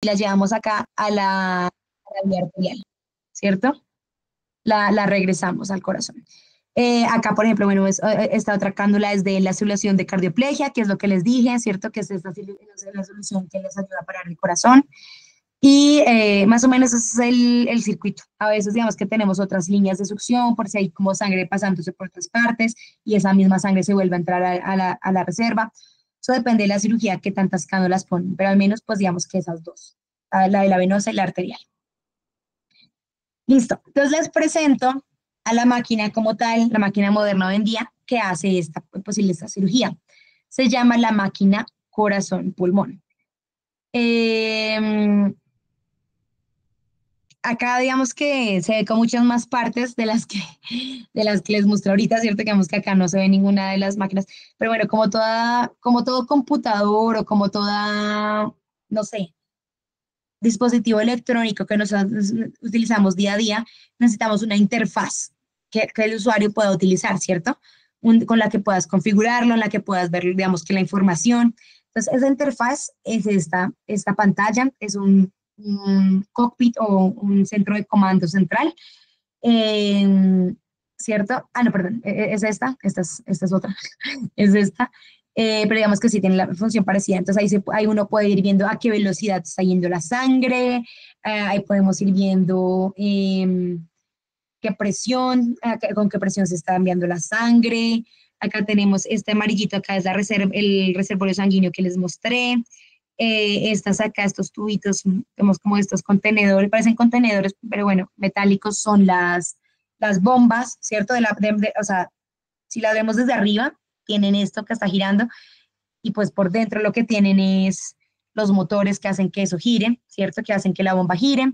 y la llevamos acá a la vía arterial, ¿cierto? La regresamos al corazón. Acá, por ejemplo, bueno, esta otra cándula es de la solución de cardioplegia, que es lo que les dije, ¿cierto? Que es la solución que les ayuda a parar el corazón. Y más o menos ese es el circuito. A veces digamos que tenemos otras líneas de succión por si hay como sangre pasándose por otras partes y esa misma sangre se vuelve a entrar a la reserva. Eso depende de la cirugía, qué tantas cándulas ponen, pero al menos pues digamos que esas dos, la de la venosa y la arterial. Listo. Entonces les presento a la máquina como tal, la máquina moderna hoy en día que hace esta cirugía. Se llama la máquina corazón-pulmón. Eh, Acá digamos que se ve con muchas más partes de las que les mostré ahorita, ¿cierto? Que digamos que acá no se ve ninguna de las máquinas, pero bueno, como todo computador o como toda, no sé, dispositivo electrónico que nosotros utilizamos día a día, necesitamos una interfaz que el usuario pueda utilizar, ¿cierto? Con la que puedas configurarlo, en la que puedas ver, digamos, que la información. Entonces, esa interfaz es esta pantalla, es un cockpit o un centro de comando central, eh, ¿cierto? Ah, no, perdón, es esta es otra, es esta. Pero digamos que sí tiene la función parecida. Entonces ahí uno puede ir viendo a qué velocidad está yendo la sangre, ahí podemos ir viendo qué presión, con qué presión se está enviando la sangre. Acá tenemos este amarillito, acá es el reservorio sanguíneo que les mostré. Estas acá, estos tubitos, vemos como estos contenedores, parecen contenedores, pero bueno, metálicos son las bombas, ¿cierto? O sea, si las vemos desde arriba, tienen esto que está girando y pues por dentro lo que tienen es los motores que hacen que eso gire, ¿cierto? Que hacen que la bomba gire.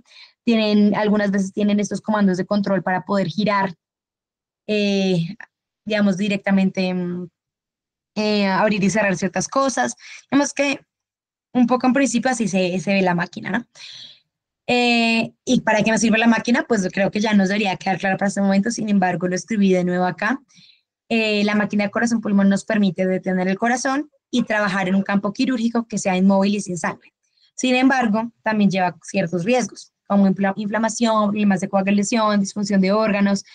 Algunas veces tienen estos comandos de control para poder girar, eh, digamos, directamente, abrir y cerrar ciertas cosas. Vemos que un poco en principio así se ve la máquina, ¿no? ¿Y para qué nos sirve la máquina? Pues creo que ya nos debería quedar claro para este momento, sin embargo, lo escribí de nuevo acá. La máquina de corazón-pulmón nos permite detener el corazón y trabajar en un campo quirúrgico que sea inmóvil y sin sangre. Sin embargo, también lleva ciertos riesgos, como inflamación, problemas de coagulación, disfunción de órganos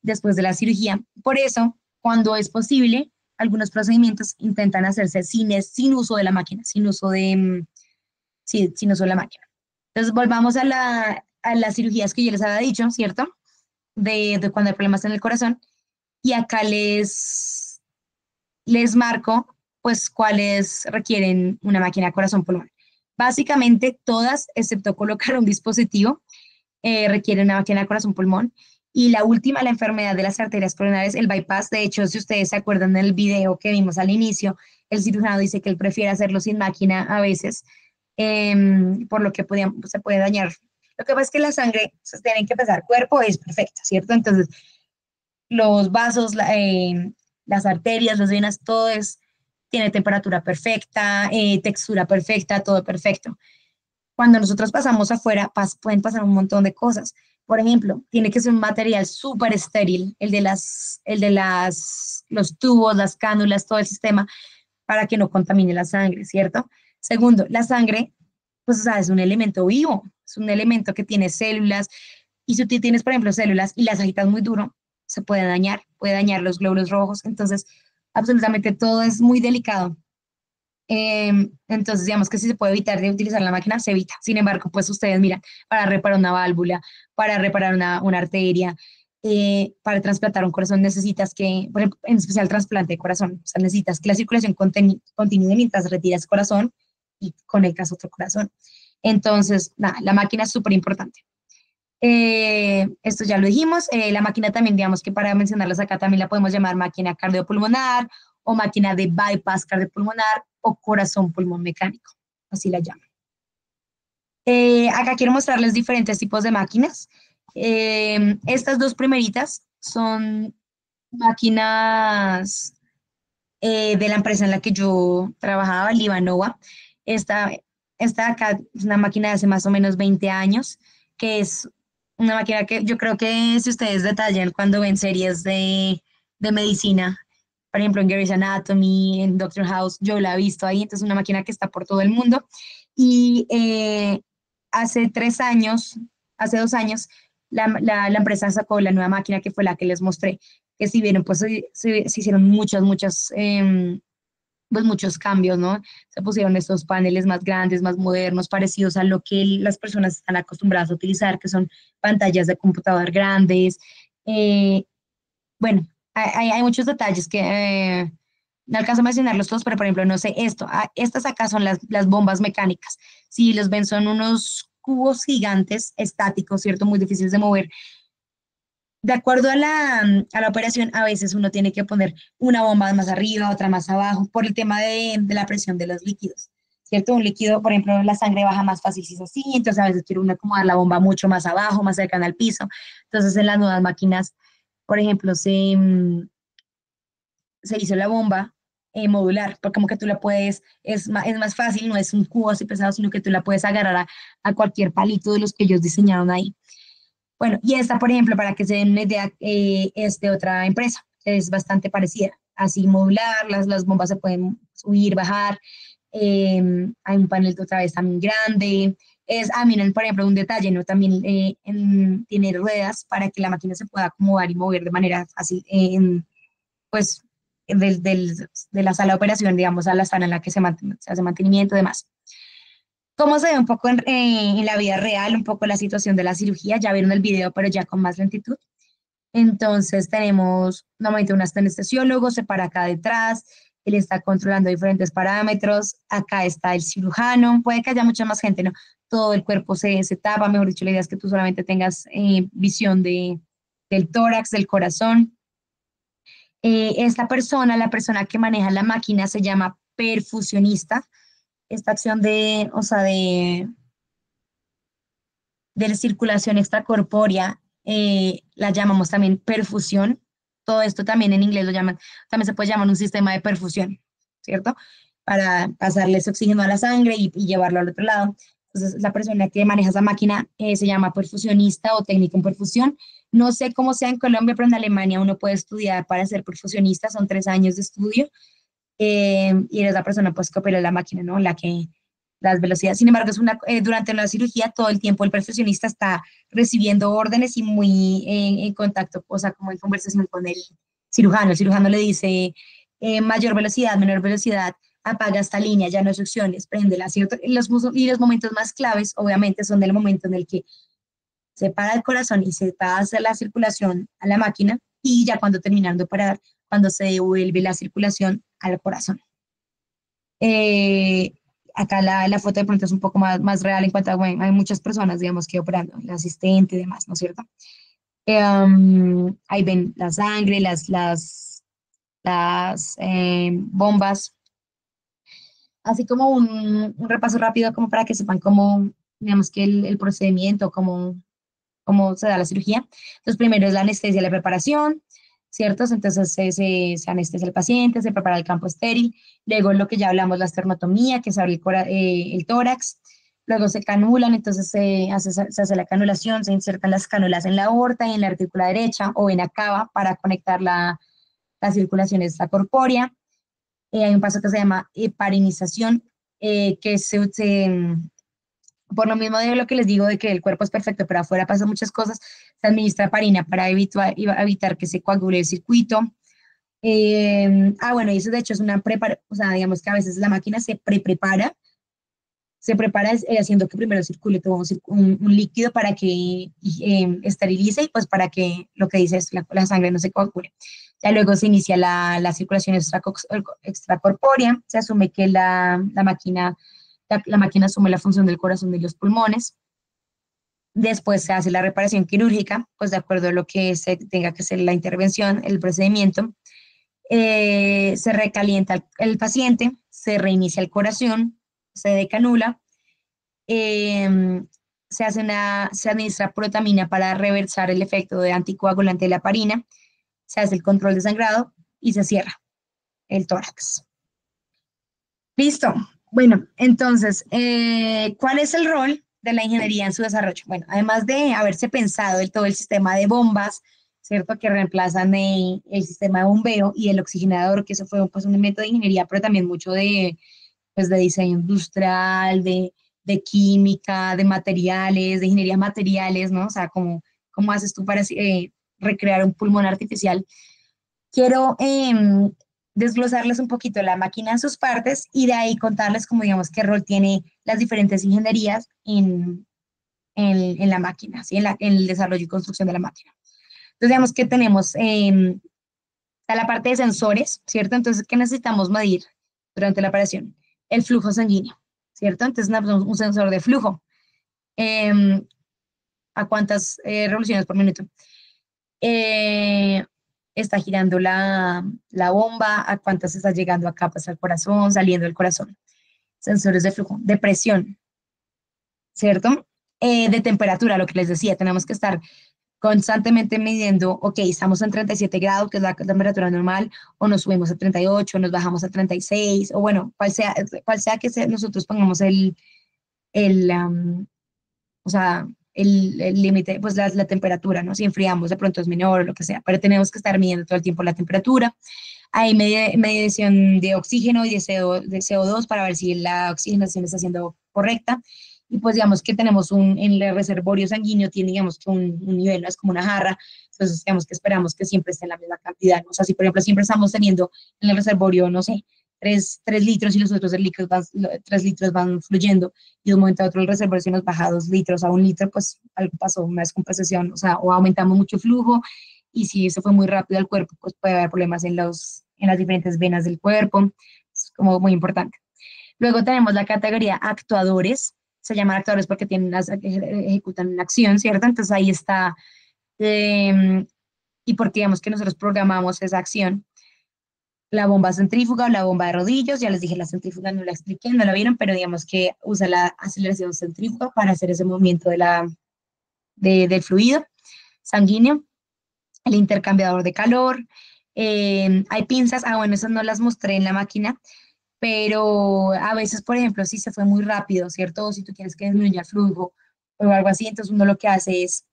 después de la cirugía. Por eso, cuando es posible, algunos procedimientos intentan hacerse sin uso de la máquina, sin uso de la máquina. Entonces, volvamos a las cirugías que yo les había dicho, ¿cierto? De cuando hay problemas en el corazón. Y acá les marco, pues, cuáles requieren una máquina corazón-pulmón. Básicamente, todas, excepto colocar un dispositivo, requieren una máquina corazón-pulmón. Y la última, la enfermedad de las arterias coronarias, el bypass. De hecho, si ustedes se acuerdan del video que vimos al inicio, el cirujano dice que él prefiere hacerlo sin máquina a veces, por lo que se puede dañar. Lo que pasa es que la sangre, se tienen que pensar, cuerpo es perfecto, ¿cierto? Entonces, los vasos, las arterias, las venas, tiene temperatura perfecta, textura perfecta, todo perfecto. Cuando nosotros pasamos afuera, pueden pasar un montón de cosas. Por ejemplo, tiene que ser un material súper estéril, los tubos, las cánulas, todo el sistema, para que no contamine la sangre, ¿cierto? Segundo, la sangre, pues, o sea, es un elemento vivo, es un elemento que tiene células, y si tú tienes, por ejemplo, células y las agitas muy duro, se puede dañar los glóbulos rojos, entonces absolutamente todo es muy delicado. Entonces, digamos que si se puede evitar de utilizar la máquina, se evita. Sin embargo, pues ustedes miran, para reparar una válvula, para reparar una arteria, para trasplantar un corazón necesitas por ejemplo, en especial trasplante de corazón, o sea, necesitas que la circulación continúe mientras retiras corazón y conectas otro corazón. Entonces, nada, la máquina es súper importante. Esto ya lo dijimos. La máquina también, digamos que para mencionarlas acá, también la podemos llamar máquina cardiopulmonar o máquina de bypass cardiopulmonar o corazón pulmón mecánico, así la llaman. Acá quiero mostrarles diferentes tipos de máquinas. Estas dos primeritas son máquinas de la empresa en la que yo trabajaba, Livanova. Esta, esta de acá es una máquina de hace más o menos 20 años, que es una máquina que yo creo que si ustedes detallan cuando ven series de medicina, por ejemplo en Grey's Anatomy, en Doctor House, yo la he visto ahí, entonces es una máquina que está por todo el mundo. Y hace 3 años, hace 2 años, la empresa sacó la nueva máquina que fue la que les mostré, que si vieron, pues se hicieron pues muchos cambios, ¿no? Se pusieron estos paneles más grandes, más modernos, parecidos a lo que las personas están acostumbradas a utilizar, que son pantallas de computador grandes. Eh, bueno, hay muchos detalles que no alcanzo a mencionarlos todos, pero por ejemplo, no sé, estas acá son las bombas mecánicas. Si los ven, son unos cubos gigantes estáticos, ¿cierto? Muy difíciles de mover. De acuerdo a la operación, a veces uno tiene que poner una bomba más arriba, otra más abajo, por el tema de la presión de los líquidos, ¿cierto? Un líquido, por ejemplo, la sangre baja más fácil si es así, entonces a veces quiere uno acomodar la bomba mucho más abajo, más cercana al piso. Entonces, en las nuevas máquinas, por ejemplo, se hizo la bomba modular, porque como que tú la puedes, es más fácil, no es un cubo así pesado, sino que tú la puedes agarrar a cualquier palito de los que ellos diseñaron ahí. Bueno, y esta, por ejemplo, para que se den una idea, es de otra empresa, que es bastante parecida. Así modular, las bombas se pueden subir, bajar. Hay un panel de otra vez también grande. Miren, por ejemplo, un detalle, ¿no? También tiene ruedas para que la máquina se pueda acomodar y mover de manera fácil, pues, de la sala de operación, digamos, a la sala en la que se hace mantenimiento y demás. ¿Cómo se ve un poco en la vida real, un poco la situación de la cirugía? Ya vieron el video, pero ya con más lentitud. Entonces tenemos nuevamente un anestesiólogo, se para acá detrás, él está controlando diferentes parámetros, acá está el cirujano, puede que haya mucha más gente, ¿no? Todo el cuerpo se tapa, mejor dicho, la idea es que tú solamente tengas visión del tórax, del corazón. Esta persona, la persona que maneja la máquina, se llama perfusionista. Esta acción o sea, de la circulación extracorpórea, la llamamos también perfusión. Todo esto también en inglés lo llaman, también se puede llamar un sistema de perfusión, ¿cierto? Para pasarles oxígeno a la sangre y llevarlo al otro lado. Entonces, la persona que maneja esa máquina se llama perfusionista o técnico en perfusión. No sé cómo sea en Colombia, pero en Alemania uno puede estudiar para ser perfusionista, son 3 años de estudio, y eres la persona pues, que opera la máquina, ¿no? Las velocidades. Sin embargo, durante la cirugía todo el tiempo el profesionista está recibiendo órdenes y muy en contacto, o sea, como en conversación con el cirujano. El cirujano le dice mayor velocidad, menor velocidad, apaga esta línea, ya no hay succiones, préndela, ¿cierto? Y los momentos más claves, obviamente, son del momento en el que se para el corazón y se pasa la circulación a la máquina y ya cuando terminan de operar, cuando se devuelve la circulación al corazón. Eh, Acá la foto de pronto es un poco más real en cuanto a, bueno, hay muchas personas, digamos, que operando, el asistente y demás, ¿no es cierto? Ahí ven la sangre, las bombas, así como un repaso rápido como para que sepan cómo, digamos, que el procedimiento, cómo se da la cirugía. Entonces, primero es la anestesia, la preparación, ¿cierto? Entonces, se anestesia al paciente, se prepara el campo estéril, luego lo que ya hablamos, la esternotomía, que se abre el tórax, luego se canulan, entonces se hace la canulación, se insertan las cánulas en la aorta y en la artícula derecha o en la cava para conectar la circulación extracorpórea. Hay un paso que se llama heparinización, que por lo mismo de lo que les digo de que el cuerpo es perfecto, pero afuera pasan muchas cosas, se administra parina para evitar que se coagule el circuito. Bueno, y eso de hecho es o sea, digamos que a veces la máquina se prepara haciendo que primero circule todo un líquido para que esterilice y pues para que lo que dice es la sangre no se coagule. Ya luego se inicia la circulación extracorpórea, se asume que la máquina asume la función del corazón y los pulmones. Después se hace la reparación quirúrgica, pues de acuerdo a lo que se tenga que hacer la intervención, el procedimiento. Se recalienta el paciente, se reinicia el corazón, se decanula, eh, se administra protamina para reversar el efecto de anticoagulante de la parina, se hace el control de sangrado y se cierra el tórax. Listo. Bueno, entonces, ¿cuál es el rol de la ingeniería en su desarrollo? Bueno, además de haberse pensado todo el sistema de bombas, ¿cierto? Que reemplazan el sistema de bombeo y el oxigenador, que eso fue pues, un invento de ingeniería, pero también mucho pues, de diseño industrial, de química, de materiales, de ingeniería materiales, ¿no? O sea, cómo haces tú para recrear un pulmón artificial. Quiero desglosarles un poquito la máquina en sus partes y de ahí contarles, como digamos, qué rol tiene las diferentes ingenierías en la máquina, ¿sí? En el desarrollo y construcción de la máquina. Entonces, digamos que tenemos a la parte de sensores, ¿cierto? Entonces, ¿qué necesitamos medir durante la operación? El flujo sanguíneo, ¿cierto? Entonces, un sensor de flujo. Eh, ¿A cuántas revoluciones por minuto? Eh, está girando la bomba, a cuántas está llegando acá, pues al corazón, saliendo del corazón. Sensores de flujo, de presión, ¿cierto? De temperatura, lo que les decía, tenemos que estar constantemente midiendo, ok, estamos en 37 grados, que es la temperatura normal, o nos subimos a 38, nos bajamos a 36, o bueno, cual sea que nosotros pongamos el o sea, el límite, pues la temperatura, ¿no? Si enfriamos, de pronto es menor o lo que sea, pero tenemos que estar midiendo todo el tiempo la temperatura. Hay medición de oxígeno y de CO2 para ver si la oxigenación está siendo correcta. Y pues digamos que tenemos en el reservorio sanguíneo tiene digamos que un nivel, no es como una jarra, entonces digamos que esperamos que siempre esté en la misma cantidad, ¿no? O sea, si por ejemplo siempre estamos teniendo en el reservorio, no sé, 3 litros y los otros 3 litros van fluyendo y de un momento a otro el reservorio se nos baja 2 litros a 1 litro, pues algo pasó, una descompensación, o sea, o aumentamos mucho flujo y si eso fue muy rápido al cuerpo, pues puede haber problemas en las diferentes venas del cuerpo, es como muy importante. Luego tenemos la categoría actuadores, se llaman actuadores porque ejecutan una acción, ¿cierto? Entonces ahí está, eh, y porque digamos que nosotros programamos esa acción. La bomba centrífuga o la bomba de rodillos, ya les dije, la centrífuga no la expliqué, no la vieron, pero digamos que usa la aceleración centrífuga para hacer ese movimiento del fluido sanguíneo, el intercambiador de calor, hay pinzas, bueno, esas no las mostré en la máquina, pero a veces, por ejemplo, si se fue muy rápido, ¿cierto? O si tú quieres que disminuya el flujo o algo así, entonces uno lo que hace es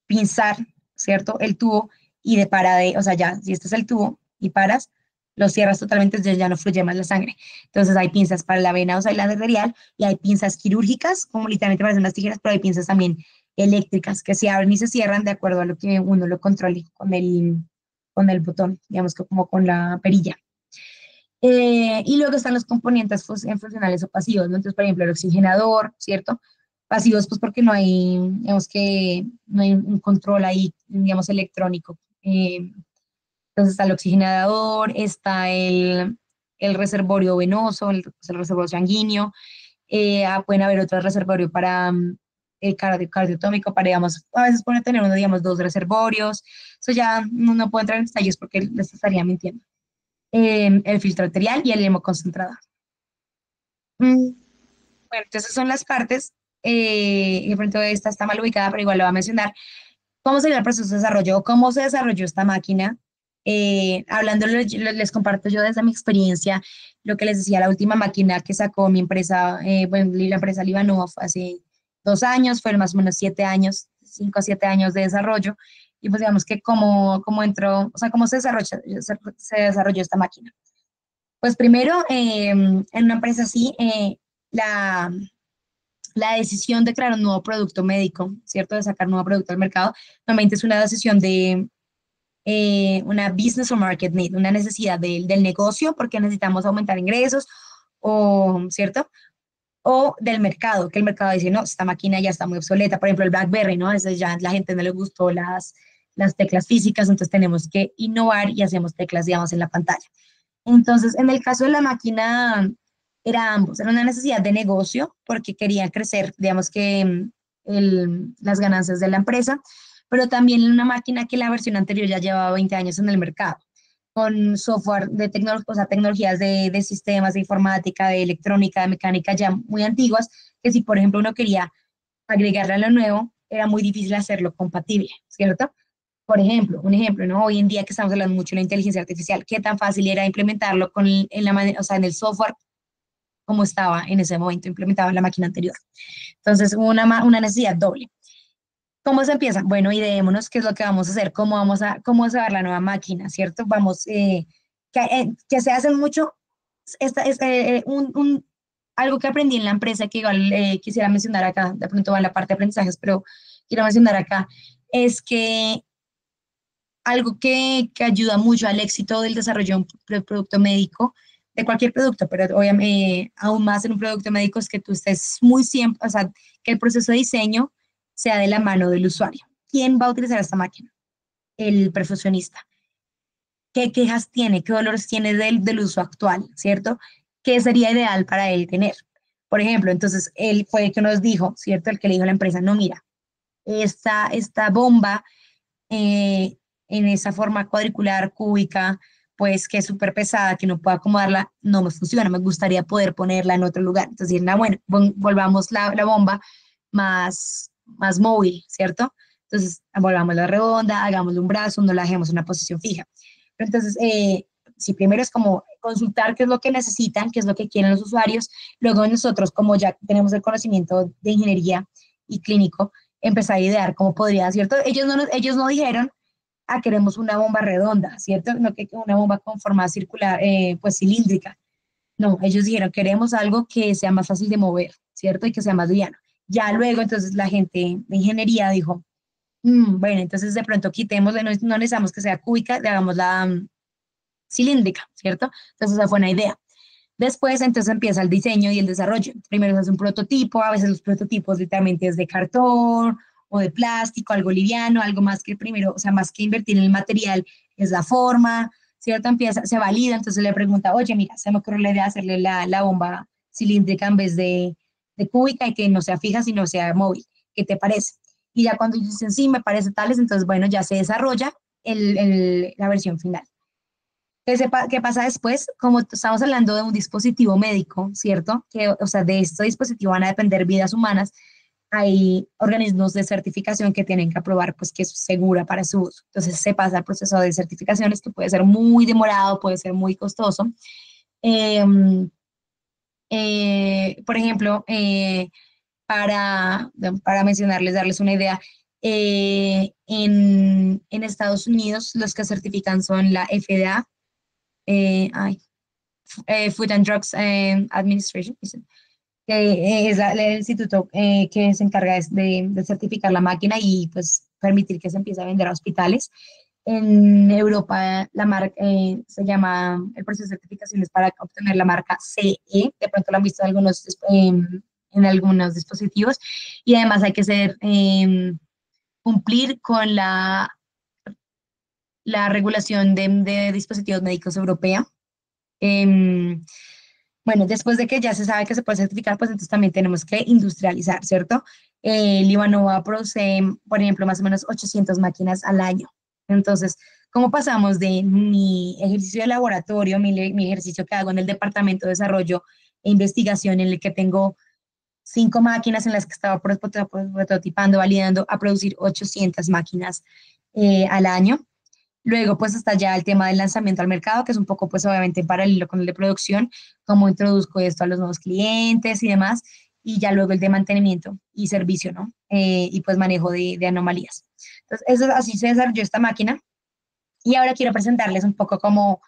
pinzar, ¿cierto? El tubo y o sea, ya, si este es el tubo y paras, lo cierras totalmente, entonces ya no fluye más la sangre. Entonces hay pinzas para la vena o la arterial y hay pinzas quirúrgicas, como literalmente parecen unas tijeras, pero hay pinzas también eléctricas que se abren y se cierran de acuerdo a lo que uno lo controle con el botón, digamos que como con la perilla. Y luego están los componentes funcionales o pasivos, ¿no? Entonces, por ejemplo, el oxigenador, ¿cierto? Pasivos, pues porque no hay, digamos que no hay un control ahí, digamos, electrónico. Entonces está el oxigenador, está el reservorio venoso, el reservorio sanguíneo, pueden haber otro reservorio para el cardiotómico, para, digamos, a veces pueden tener uno, digamos, 2 reservorios. Eso ya no puedo entrar en detalles porque les estaría mintiendo. El filtro arterial y el hemoconcentrador. Mm, Bueno, entonces son las partes, y de pronto esta está mal ubicada, pero igual lo voy a mencionar. ¿Cómo sería el proceso de desarrollo? ¿Cómo se desarrolló esta máquina? Hablando, les comparto yo desde mi experiencia lo que les decía, la última máquina que sacó mi empresa, bueno, la empresa Livanova fue hace 2 años, fueron más o menos 7 años, 5 a 7 años de desarrollo, y pues digamos que cómo entró, o sea, cómo se desarrolló esta máquina. Pues primero, en una empresa así, la, la decisión de crear un nuevo producto médico, ¿cierto? De sacar un nuevo producto al mercado, normalmente es una decisión de una business o market need, una necesidad del negocio porque necesitamos aumentar ingresos, o, ¿cierto? O del mercado, que el mercado dice, no, esta máquina ya está muy obsoleta. Por ejemplo, el BlackBerry, ¿no? A veces ya la gente no le gustó las teclas físicas, entonces tenemos que innovar y hacemos teclas, digamos, en la pantalla. Entonces, en el caso de la máquina, era ambos, era una necesidad de negocio porque querían crecer, digamos que las ganancias de la empresa, pero también una máquina que la versión anterior ya llevaba 20 años en el mercado, con software o sea, tecnologías de sistemas, de informática, de electrónica, de mecánica ya muy antiguas, que si por ejemplo uno quería agregarle a lo nuevo, era muy difícil hacerlo compatible, ¿cierto? Por ejemplo, un ejemplo, ¿no? Hoy en día que estamos hablando mucho de la inteligencia artificial, ¿qué tan fácil era implementarlo en la manera, o sea, en el software como estaba en ese momento implementado en la máquina anterior? Entonces, hubo una necesidad doble. ¿Cómo se empieza? Bueno, ideémonos qué es lo que vamos a hacer, cómo se va a ver la nueva máquina, ¿cierto? Que se hace mucho esta es algo que aprendí en la empresa que igual quisiera mencionar acá, de pronto va en la parte de aprendizajes, pero quiero mencionar acá, es que algo que ayuda mucho al éxito del desarrollo de un producto médico, de cualquier producto, pero obviamente aún más en un producto médico es que tú estés muy siempre, o sea, que el proceso de diseño sea de la mano del usuario. ¿Quién va a utilizar esta máquina? El perfeccionista. ¿Qué quejas tiene? ¿Qué dolores tiene del uso actual? ¿Cierto? ¿Qué sería ideal para él tener? Por ejemplo, entonces él fue el que nos dijo, ¿cierto? El que le dijo a la empresa, no, mira, esta bomba eh, en esa forma cuadricular, cúbica, pues que es súper pesada, que no puedo acomodarla, no me funciona, me gustaría poder ponerla en otro lugar. Entonces, bueno, volvamos la bomba más móvil, ¿cierto? Entonces, volvamos la redonda, hagámosle un brazo, no la dejemos en una posición fija. Pero entonces, sí, primero es como consultar qué es lo que necesitan, qué es lo que quieren los usuarios. Luego nosotros, como ya tenemos el conocimiento de ingeniería y clínico, empezar a idear cómo podría, ¿cierto? Ellos no dijeron, ah, queremos una bomba redonda, ¿cierto? No que una bomba con forma circular, pues cilíndrica. No, ellos dijeron, queremos algo que sea más fácil de mover, ¿cierto? Y que sea más liviano. Ya luego, entonces, la gente de ingeniería dijo, bueno, entonces de pronto quitémosle, no necesitamos que sea cúbica, le hagamos la cilíndrica, ¿cierto? Entonces, esa fue una idea. Después, entonces empieza el diseño y el desarrollo. Primero se hace un prototipo, a veces los prototipos literalmente es de cartón o de plástico, algo liviano, algo más que primero, o sea, más que invertir en el material, es la forma, ¿cierto? Empieza, se valida, entonces le pregunta, oye, mira, se me ocurrió la idea de hacerle la bomba cilíndrica en vez de cúbica y que no sea fija, sino sea móvil. ¿Qué te parece? Y ya cuando dicen, sí, me parece tales, entonces, bueno, ya se desarrolla la versión final. ¿Qué pasa después? Como estamos hablando de un dispositivo médico, ¿cierto? Que, o sea, de este dispositivo van a depender vidas humanas. Hay organismos de certificación que tienen que aprobar, pues, que es segura para su uso. Entonces, se pasa el proceso de certificaciones que puede ser muy demorado, puede ser muy costoso. Eh, por ejemplo, para mencionarles, darles una idea, en Estados Unidos los que certifican son la FDA, ay, Food and Drugs Administration, que es el instituto que se encarga de certificar la máquina y pues permitir que se empiece a vender a hospitales. En Europa la marca se llama, el proceso de certificación es para obtener la marca CE, de pronto lo han visto en algunos dispositivos, y además hay que cumplir con la regulación de dispositivos médicos europea. Em, bueno, después de que ya se sabe que se puede certificar, pues entonces también tenemos que industrializar, ¿cierto? Livanova produce, por ejemplo, más o menos 800 máquinas al año. Entonces, ¿cómo pasamos de mi ejercicio de laboratorio, mi ejercicio que hago en el departamento de desarrollo e investigación, en el que tengo 5 máquinas en las que estaba prototipando, validando, a producir 800 máquinas al año? Luego, pues está ya el tema del lanzamiento al mercado, que es un poco, pues obviamente en paralelo con el de producción, cómo introduzco esto a los nuevos clientes y demás, y ya luego el de mantenimiento y servicio, ¿no? Y pues manejo de anomalías. Entonces, así se desarrolló esta máquina. Y ahora quiero presentarles un poco como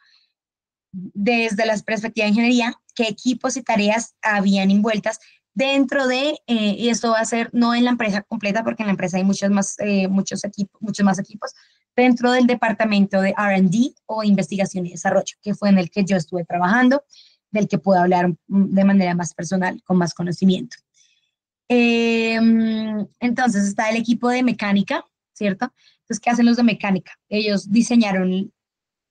desde la perspectiva de ingeniería, qué equipos y tareas habían envueltas dentro y esto va a ser no en la empresa completa, porque en la empresa hay muchos más equipos, dentro del departamento de R&D o investigación y desarrollo, que fue en el que yo estuve trabajando, del que puedo hablar de manera más personal, con más conocimiento. Entonces está el equipo de mecánica, ¿cierto? Entonces, ¿qué hacen los de mecánica? Ellos diseñaron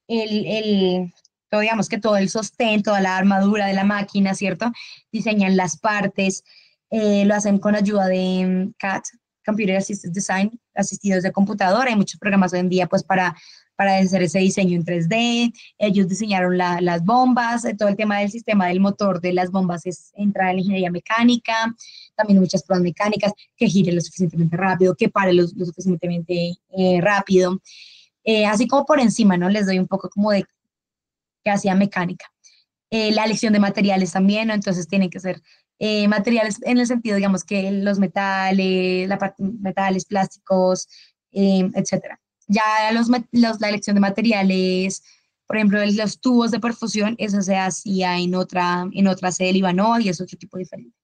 digamos que todo el sostén, toda la armadura de la máquina, ¿cierto? Diseñan las partes, lo hacen con ayuda de CAD, Computer Assisted Design, asistidos de computadora. Hay muchos programas hoy en día, pues, para hacer ese diseño en 3D. Ellos diseñaron las bombas, todo el tema del sistema del motor de las bombas entra en la ingeniería mecánica, también muchas pruebas mecánicas, que gire lo suficientemente rápido, que pare lo suficientemente rápido. Así como por encima, ¿no? Les doy un poco como de que hacía mecánica. La elección de materiales también, ¿no? Entonces tienen que ser materiales en el sentido, digamos, que los metales, metales, plásticos, etcétera. Ya la elección de materiales, Por ejemplo, los tubos de perfusión, eso se hacía en otra sede de Livanova y es otro tipo diferente,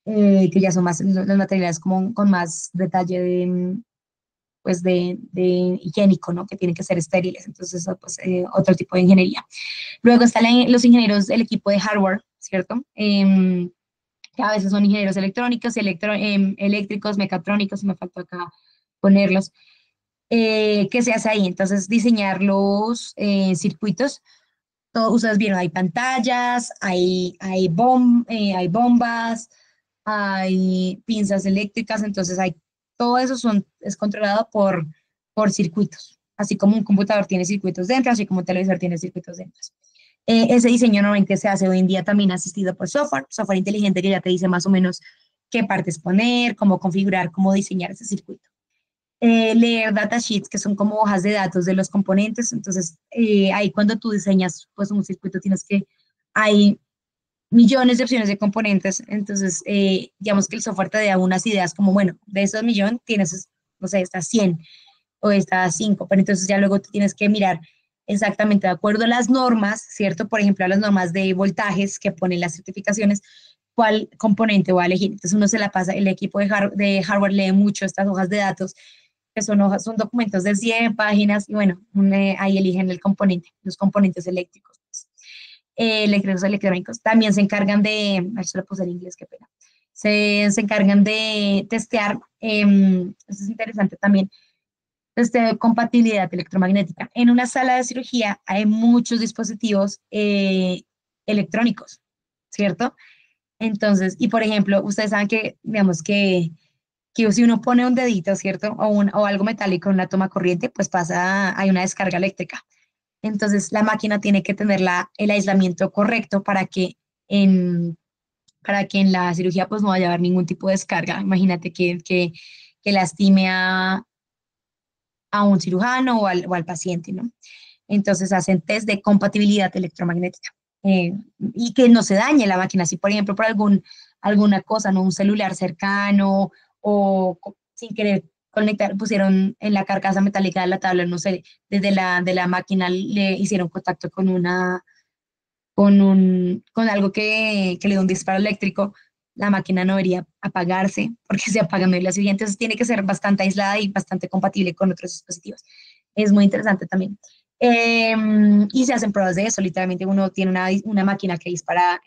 que ya son más los materiales como con más detalle de, pues de higiénico, ¿no? Que tienen que ser estériles, entonces pues, otro tipo de ingeniería. Luego están los ingenieros del equipo de hardware, ¿cierto? Que a veces son ingenieros electrónicos, eléctricos, mecatrónicos, me faltó acá ponerlos. ¿Qué se hace ahí? Entonces, diseñar los circuitos. Todo, ustedes vieron, hay pantallas, hay bombas, hay pinzas eléctricas, entonces todo eso es controlado por circuitos, así como un computador tiene circuitos dentro, así como un televisor tiene circuitos dentro. Ese diseño normalmente se hace hoy en día también asistido por software inteligente que ya te dice más o menos qué partes poner, cómo configurar, cómo diseñar ese circuito. Leer datasheets, que son como hojas de datos de los componentes. Entonces, ahí cuando tú diseñas pues, un circuito, hay millones de opciones de componentes. Entonces, digamos que el software te da unas ideas como, bueno, de esos millones tienes, no sé, estas 100 o estas 5, pero entonces ya luego tú tienes que mirar exactamente de acuerdo a las normas, ¿cierto? Por ejemplo, a las normas de voltajes que ponen las certificaciones, cuál componente va a elegir. Entonces uno se la pasa, el equipo de hardware lee mucho estas hojas de datos que son documentos de 100 páginas y bueno, ahí eligen el componente, los componentes eléctricos. Pues. Eléctricos electrónicos. También se encargan de, a ver si lo puse en inglés, qué pena. Se encargan de testear, eso es interesante también, de compatibilidad electromagnética. En una sala de cirugía hay muchos dispositivos electrónicos, ¿cierto? Entonces, y por ejemplo, ustedes saben que, digamos que si uno pone un dedito, ¿cierto? O algo metálico en una toma corriente, pues hay una descarga eléctrica. Entonces, la máquina tiene que tener el aislamiento correcto en, para que en la cirugía pues no vaya a haber ningún tipo de descarga. Imagínate que lastime a un cirujano o al paciente, ¿no? Entonces hacen test de compatibilidad electromagnética y que no se dañe la máquina. Si, por ejemplo, por alguna cosa, ¿no? Un celular cercano o sin querer conectar, pusieron en la carcasa metálica de la tabla, no sé, desde de la máquina le hicieron contacto con algo que le dio un disparo eléctrico, la máquina no debería apagarse porque se apaga medio la siguiente. Entonces tiene que ser bastante aislada y bastante compatible con otros dispositivos. Es muy interesante también. Y se hacen pruebas de eso. Literalmente uno tiene una máquina que dispara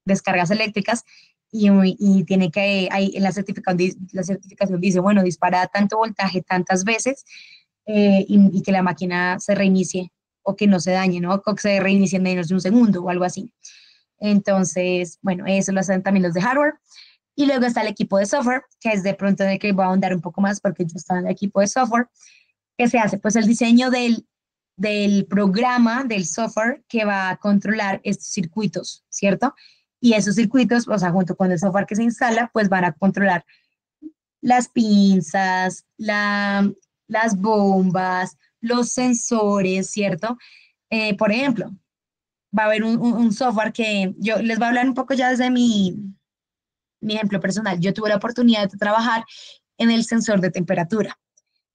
descargas eléctricas y tiene que, ahí en la certificación dice, bueno, dispara tanto voltaje tantas veces y que la máquina se reinicie o que no se dañe, ¿no? O que se reinicie en menos de un segundo o algo así. Entonces, bueno, eso lo hacen también los de hardware. Y luego está el equipo de software, que es de pronto de que voy a ahondar un poco más porque yo estaba en el equipo de software, que se hace pues el diseño del programa, del software que va a controlar estos circuitos, ¿cierto? Y esos circuitos, o sea, junto con el software que se instala, pues van a controlar las pinzas, las bombas, los sensores, ¿cierto? Por ejemplo, va a haber un software que yo les voy a hablar un poco ya desde mi ejemplo personal. Yo tuve la oportunidad de trabajar en el sensor de temperatura.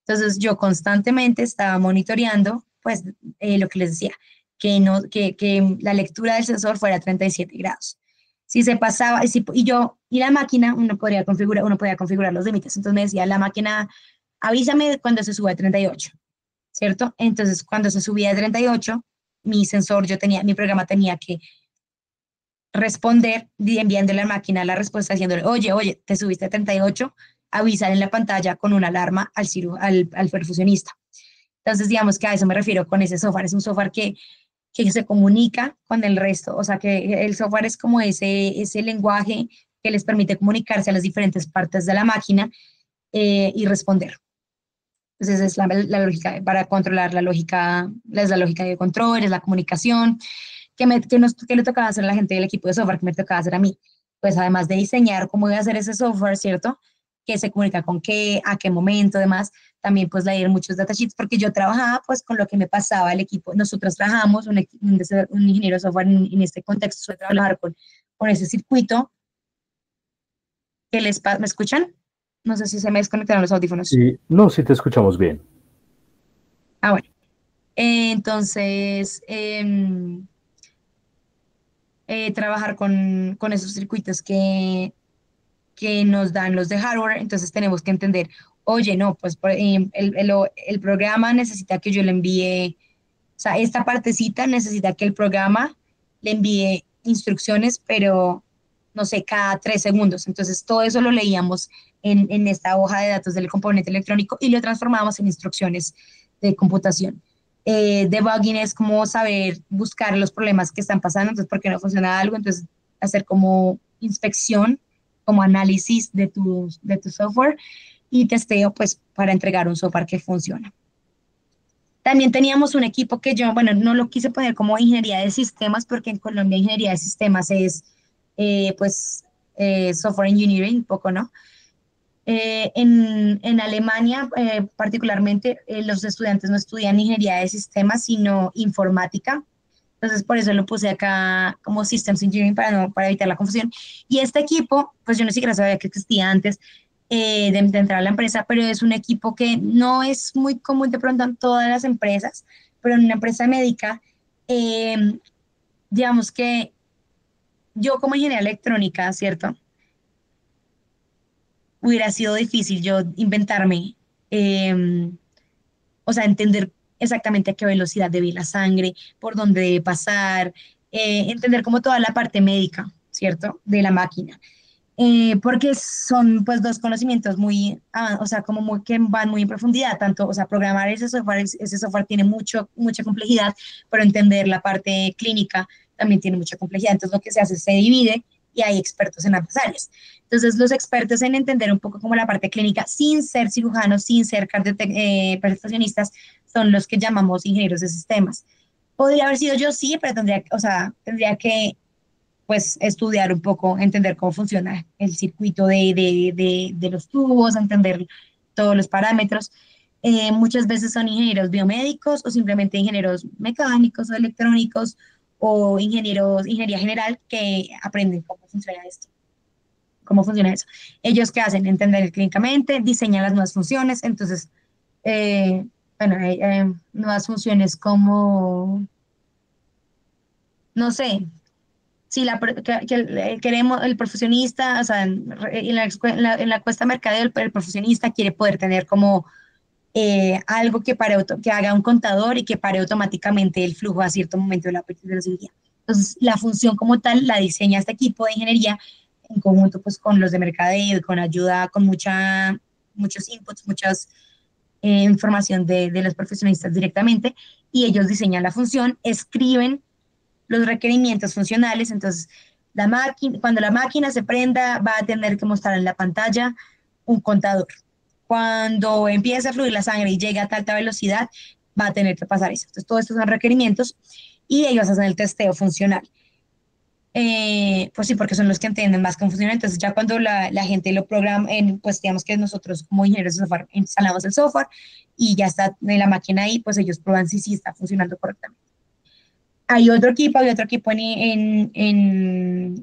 Entonces yo constantemente estaba monitoreando, pues lo que les decía, que la lectura del sensor fuera a 37 grados. Si se pasaba, y la máquina, uno podía configurar los límites. Entonces me decía la máquina, avísame cuando se sube a 38, ¿cierto? Entonces cuando se subía a 38, mi programa tenía que responder enviándole a la máquina la respuesta diciéndole, oye, te subiste a 38, avisar en la pantalla con una alarma al perfusionista. Entonces, digamos que a eso me refiero con ese software. Es un software que se comunica con el resto. O sea, que el software es como ese lenguaje que les permite comunicarse a las diferentes partes de la máquina y responder. Entonces, esa es la lógica para controlar es la lógica de control, es la comunicación que le tocaba hacer a la gente del equipo de software, que me tocaba hacer a mí. Pues además de diseñar cómo iba a hacer ese software, ¿cierto? Que se comunica con qué, a qué momento, demás. También pues leer muchos datasheets, porque yo trabajaba pues con lo que me pasaba al equipo. Nosotros trabajamos, un ingeniero de software en este contexto, suele trabajar con ese circuito. ¿Me escuchan? No sé si se me desconectaron los audífonos. Sí, no, sí te escuchamos bien. Ah, bueno. Entonces, trabajar con esos circuitos que nos dan los de hardware, entonces tenemos que entender, oye, no, pues el programa necesita que yo le envíe, o sea, esta partecita necesita que el programa le envíe instrucciones, pero no sé, cada 3 segundos. Entonces, todo eso lo leíamos en esta hoja de datos del componente electrónico y lo transformábamos en instrucciones de computación. Debugging es como saber buscar los problemas que están pasando, entonces, ¿por qué no funciona algo? Entonces, hacer como inspección, como análisis de tu software y testeo, pues, para entregar un software que funciona. También teníamos un equipo que yo, bueno, no lo quise poner como ingeniería de sistemas, porque en Colombia ingeniería de sistemas es, pues, software engineering, un poco, ¿no? En Alemania, particularmente, los estudiantes no estudian ingeniería de sistemas, sino informática. Entonces, por eso lo puse acá como Systems Engineering para, no, para evitar la confusión. Y este equipo, pues yo no siquiera sabía que existía antes de entrar a la empresa, pero es un equipo que no es muy común de pronto en todas las empresas, pero en una empresa médica, eh, digamos que yo como ingeniera electrónica, ¿cierto? Hubiera sido difícil yo inventarme, eh, o sea, entender exactamente a qué velocidad debe ir la sangre, por dónde debe pasar, entender como toda la parte médica, ¿cierto? De la máquina. Porque son pues dos conocimientos muy, o sea, como muy, que van muy en profundidad, tanto, o sea, programar ese software tiene mucha complejidad, pero entender la parte clínica también tiene mucha complejidad. Entonces lo que se hace es se divide y hay expertos en ambas áreas. Entonces los expertos en entender un poco como la parte clínica, sin ser cirujanos, sin ser perfeccionistas, son los que llamamos ingenieros de sistemas. Podría haber sido yo, sí, pero o sea, tendría que pues estudiar un poco, entender cómo funciona el circuito de los tubos, entender todos los parámetros. Muchas veces son ingenieros biomédicos o simplemente ingenieros mecánicos o electrónicos o ingeniería general que aprenden cómo funciona esto, cómo funciona eso. Ellos qué hacen, entender clínicamente, diseñan las nuevas funciones, entonces, eh, bueno, hay nuevas funciones como, no sé, si queremos el profesionista, o sea, en la encuesta mercadeo, el profesionista quiere poder tener como algo que haga un contador y que pare automáticamente el flujo a cierto momento de la cirugía. Entonces, la función como tal la diseña este equipo de ingeniería en conjunto pues con los de mercadeo y con ayuda, con muchos inputs, muchas información de los profesionistas directamente, y ellos diseñan la función, escriben los requerimientos funcionales. Entonces, cuando la máquina se prenda, va a tener que mostrar en la pantalla un contador. Cuando empiece a fluir la sangre y llegue a alta velocidad, va a tener que pasar eso. Entonces, todos estos son requerimientos y ellos hacen el testeo funcional. Pues sí, porque son los que entienden más cómo funciona. Entonces, ya cuando la gente lo programa, pues digamos que nosotros como ingenieros de software instalamos el software y ya está en la máquina ahí, pues ellos prueban si sí está funcionando correctamente. Hay otro equipo en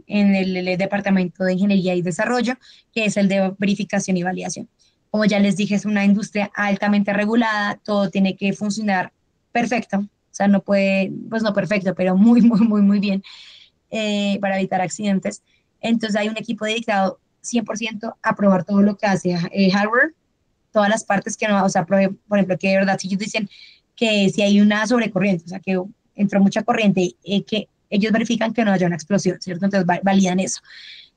el departamento de ingeniería y desarrollo, que es el de verificación y validación. Como ya les dije, es una industria altamente regulada, todo tiene que funcionar perfecto, o sea, no puede, pues no perfecto, pero muy, muy, muy, muy bien, para evitar accidentes. Entonces hay un equipo dedicado 100% a probar todo lo que hace hardware, todas las partes que no, o sea, por ejemplo, que de verdad, si ellos dicen que si hay una sobrecorriente, o sea, que entró mucha corriente, que ellos verifican que no haya una explosión, ¿cierto? Entonces validan eso.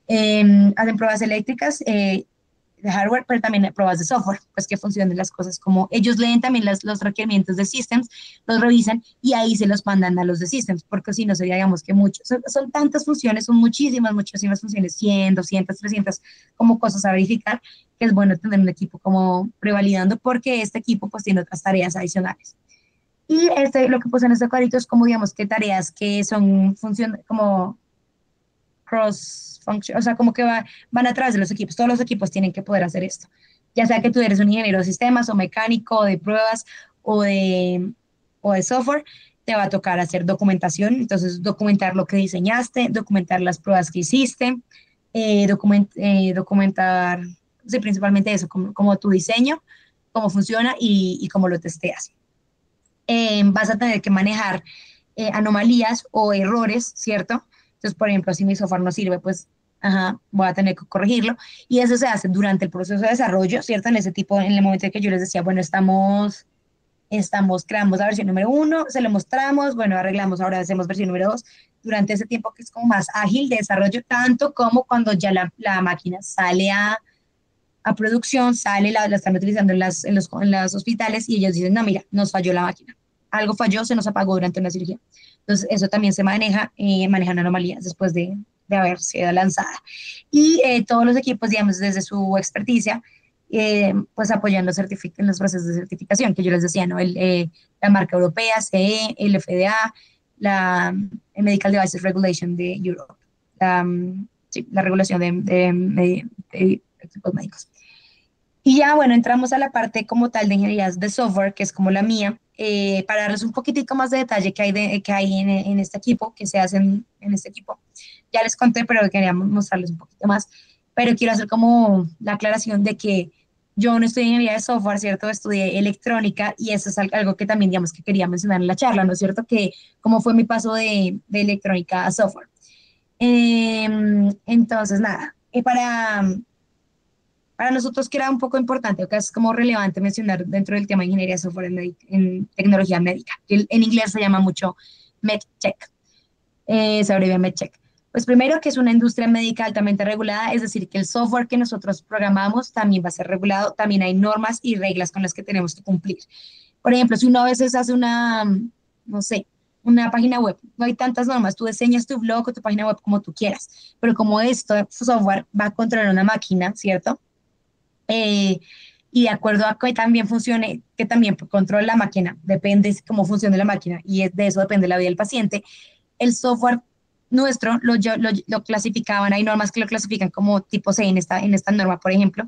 Hacen pruebas eléctricas de hardware, pero también pruebas de software, pues que funcionen las cosas como ellos leen también los requerimientos de systems, los revisan y ahí se los mandan a los de systems, porque si no sería, digamos que muchos, son tantas funciones, son muchísimas, muchísimas funciones, 100, 200, 300, como cosas a verificar, que es bueno tener un equipo como prevalidando, porque este equipo pues tiene otras tareas adicionales. Y lo que puse en este cuadrito es como, digamos, qué tareas que son función, como cross function, o sea, como que van a través de los equipos. Todos los equipos tienen que poder hacer esto. Ya sea que tú eres un ingeniero de sistemas o mecánico, o de pruebas o de software, te va a tocar hacer documentación. Entonces, documentar lo que diseñaste, documentar las pruebas que hiciste, documentar, sí, principalmente eso, como tu diseño, cómo funciona y cómo lo testeas. vas a tener que manejar anomalías o errores, ¿cierto? Entonces, por ejemplo, si mi software no sirve, pues, ajá, voy a tener que corregirlo. Y eso se hace durante el proceso de desarrollo, ¿cierto? En ese tipo, en el momento en que yo les decía, bueno, creamos la versión número uno, se lo mostramos, bueno, arreglamos, ahora hacemos versión número dos, durante ese tiempo que es como más ágil de desarrollo, tanto como cuando ya la máquina sale a producción, sale, la están utilizando en los hospitales y ellos dicen, no, mira, nos falló la máquina, algo falló, se nos apagó durante una cirugía. Entonces, eso también se manejan anomalías después de haber sido lanzada. Y todos los equipos, digamos, desde su experticia, pues apoyan en los procesos de certificación, que yo les decía, ¿no? La marca europea, CE, el FDA, el Medical Devices Regulation de Europe, sí, la regulación de equipos médicos. Y ya, bueno, entramos a la parte como tal de ingenierías de software, que es como la mía, para darles un poquitico más de detalle que hay en este equipo, que se hacen en este equipo. Ya les conté, pero quería mostrarles un poquito más. Pero quiero hacer como la aclaración de que yo no estudié ingeniería de software, ¿cierto? Estudié electrónica y eso es algo que también, digamos, que quería mencionar en la charla, ¿no es cierto? Que cómo fue mi paso de electrónica a software. Entonces, nada, para nosotros que era un poco importante, o que es como relevante mencionar dentro del tema de ingeniería de software en tecnología médica, que en inglés se llama mucho MedTech, se abrevia MedTech. Pues primero que es una industria médica altamente regulada, es decir, que el software que nosotros programamos también va a ser regulado, también hay normas y reglas con las que tenemos que cumplir. Por ejemplo, si uno a veces hace no sé, una página web, no hay tantas normas, tú diseñas tu blog o tu página web como tú quieras, pero como esto, software va a controlar una máquina, ¿cierto? Y de acuerdo a que también funcione, que también controle la máquina, depende cómo funcione la máquina y de eso depende la vida del paciente, el software nuestro lo clasificaban, hay normas que lo clasifican como tipo C en esta norma, por ejemplo,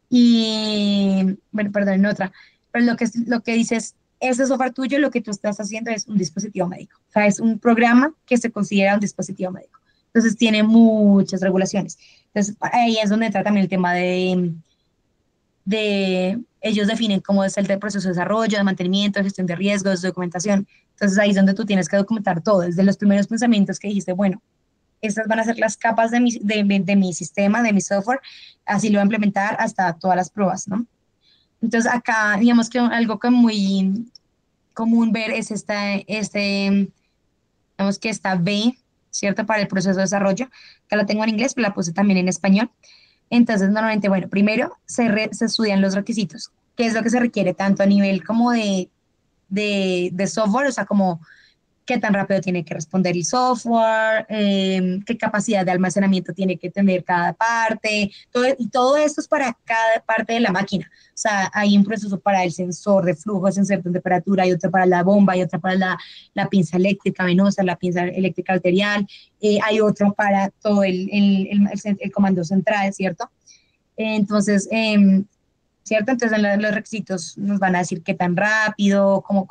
y, bueno, perdón, en otra, pero lo que dice es, ese software tuyo, lo que tú estás haciendo es un dispositivo médico, o sea, es un programa que se considera un dispositivo médico. Entonces tiene muchas regulaciones. Entonces ahí es donde entra también el tema ellos definen cómo es el proceso de desarrollo, de mantenimiento, de gestión de riesgos, de documentación. Entonces ahí es donde tú tienes que documentar todo, desde los primeros pensamientos que dijiste, bueno, estas van a ser las capas de mi sistema, de mi software, así lo voy a implementar hasta todas las pruebas, ¿no? Entonces acá, digamos que algo que muy común ver es digamos que esta B, ¿cierto? Para el proceso de desarrollo, que la tengo en inglés, pero la puse también en español. Entonces, normalmente, bueno, primero se estudian los requisitos, qué es lo que se requiere tanto a nivel como de software, o sea, como qué tan rápido tiene que responder el software, qué capacidad de almacenamiento tiene que tener cada parte, y todo esto es para cada parte de la máquina. O sea, hay un proceso para el sensor de flujo, sensor de temperatura, hay otro para la bomba, hay otro para la pinza eléctrica venosa, la pinza eléctrica arterial, hay otro para todo el comando central, ¿cierto? Entonces, ¿cierto? Entonces, en los requisitos nos van a decir qué tan rápido, cómo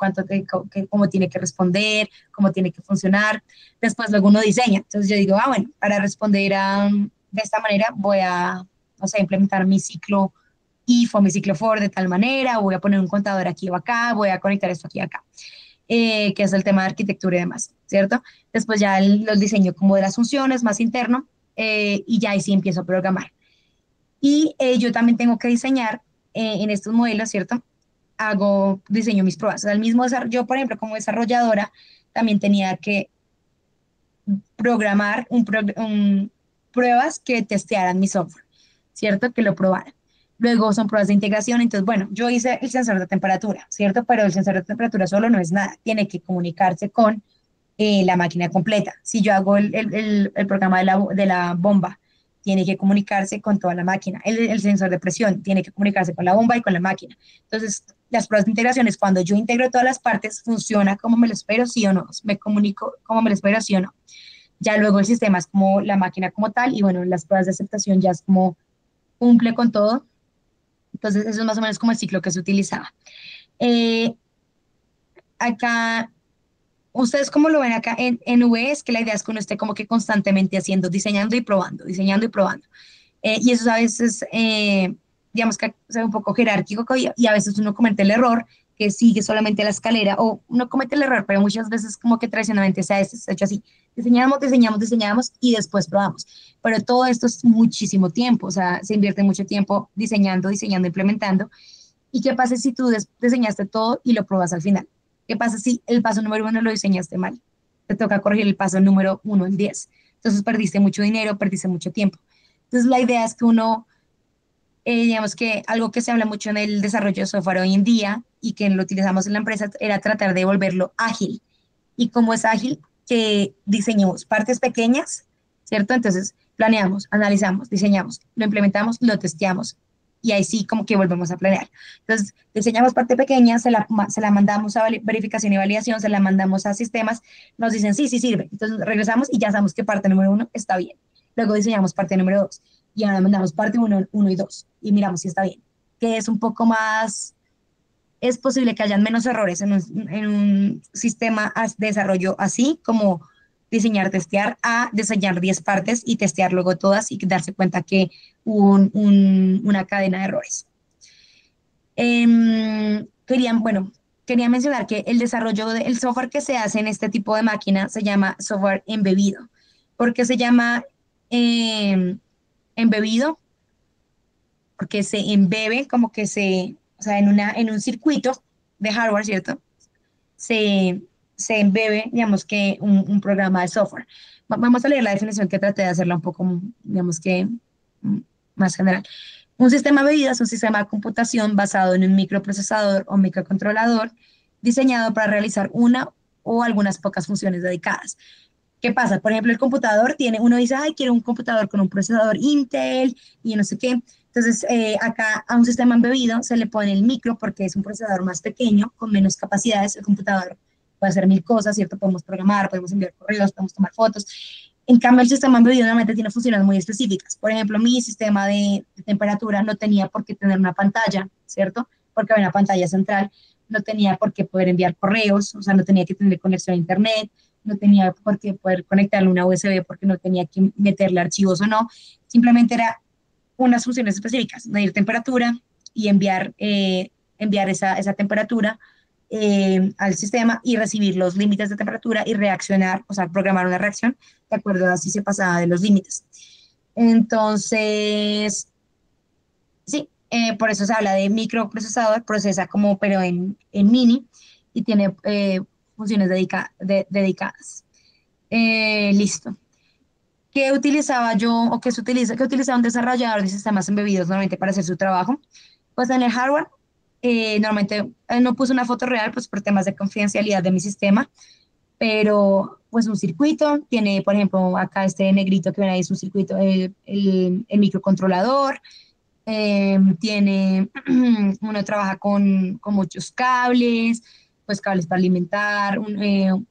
tiene que responder, cómo tiene que funcionar. Después, luego uno diseña. Entonces, yo digo, bueno, para responder de esta manera, voy a, o sea, implementar mi ciclo if o mi ciclo for de tal manera, o voy a poner un contador aquí o acá, voy a conectar esto aquí y acá, que es el tema de arquitectura y demás, ¿cierto? Después ya los diseño como de las funciones, más interno, y ya ahí sí empiezo a programar. Y yo también tengo que diseñar en estos modelos, ¿cierto? Diseño mis pruebas. O sea, yo, por ejemplo, como desarrolladora, también tenía que programar pruebas que testearan mi software, ¿cierto? Que lo probaran. Luego son pruebas de integración. Entonces, bueno, yo hice el sensor de temperatura, ¿cierto? Pero el sensor de temperatura solo no es nada. Tiene que comunicarse con la máquina completa. Si yo hago el programa de la bomba, tiene que comunicarse con toda la máquina. El sensor de presión tiene que comunicarse con la bomba y con la máquina. Entonces, las pruebas de integración es cuando yo integro todas las partes, funciona como me lo espero, sí o no, me comunico como me lo espero, sí o no. Ya luego el sistema es como la máquina como tal y bueno, las pruebas de aceptación ya es como cumple con todo. Entonces, eso es más o menos como el ciclo que se utilizaba. Eh, Acá ustedes como lo ven acá en V es que la idea es que uno esté como que constantemente haciendo, diseñando y probando, diseñando y probando. Y eso a veces, digamos que se ve un poco jerárquico y a veces uno comete el error que sigue solamente la escalera o no comete el error, pero muchas veces como que tradicionalmente se ha hecho así. Diseñamos y después probamos. Pero todo esto es muchísimo tiempo, o sea, se invierte mucho tiempo diseñando, implementando. ¿Y qué pasa si tú diseñaste todo y lo pruebas al final? ¿Qué pasa si el paso número uno lo diseñaste mal? Te toca corregir el paso número uno en 10. Entonces perdiste mucho dinero, perdiste mucho tiempo. Entonces la idea es que uno, digamos que algo que se habla mucho en el desarrollo de software hoy en día y que lo utilizamos en la empresa era tratar de volverlo ágil. Y como es ágil, que diseñemos partes pequeñas, ¿cierto? Entonces planeamos, analizamos, diseñamos, lo implementamos, lo testeamos y ahí sí como que volvemos a planear. Entonces diseñamos parte pequeña, se la mandamos a verificación y validación, se la mandamos a sistemas, nos dicen sí, sí sirve. Entonces regresamos y ya sabemos que parte número uno está bien. Luego diseñamos parte número dos y ahora mandamos parte uno y dos y miramos si está bien, que es un poco más, es posible que hayan menos errores en un sistema de desarrollo así como diseñar, testear, a diseñar 10 partes y testear luego todas y darse cuenta que hubo una cadena de errores. Bueno, quería mencionar que el desarrollo del software que se hace en este tipo de máquina se llama software embebido. ¿Por qué se llama embebido? Porque se embebe como que o sea, en un circuito de hardware, ¿cierto? Se, se embebe, digamos que un programa de software. Vamos a leer la definición que traté de hacerla un poco, digamos que mm, más general. Un sistema embebido es un sistema de computación basado en un microprocesador o microcontrolador diseñado para realizar una o algunas pocas funciones dedicadas. ¿Qué pasa? Por ejemplo, el computador uno dice, ay, quiero un computador con un procesador Intel y no sé qué. Entonces, acá a un sistema embebido se le pone el micro porque es un procesador más pequeño, con menos capacidades. El computador puede hacer mil cosas, ¿cierto? Podemos programar, podemos enviar correos, podemos tomar fotos. En cambio, el sistema embebido normalmente tiene funciones muy específicas. Por ejemplo, mi sistema de temperatura no tenía por qué tener una pantalla, ¿cierto? Porque había una pantalla central. No tenía por qué poder enviar correos, o sea, no tenía que tener conexión a Internet, no tenía por qué poder conectarle una USB porque no tenía que meterle archivos o no, simplemente era unas funciones específicas, medir temperatura y enviar esa temperatura al sistema y recibir los límites de temperatura y reaccionar, o sea, programar una reacción de acuerdo a si se pasaba de los límites. Entonces, sí, por eso se habla de microprocesador, procesa como, pero en mini y tiene funciones dedicadas. Listo. ¿Qué utilizaba yo o qué utilizaba un desarrollador de sistemas embebidos normalmente para hacer su trabajo? Pues en el hardware, normalmente no puse una foto real pues por temas de confidencialidad de mi sistema, pero pues un circuito, tiene por ejemplo acá este negrito que ven ahí es un circuito, el microcontrolador, uno trabaja con muchos cables, pues cables para alimentar,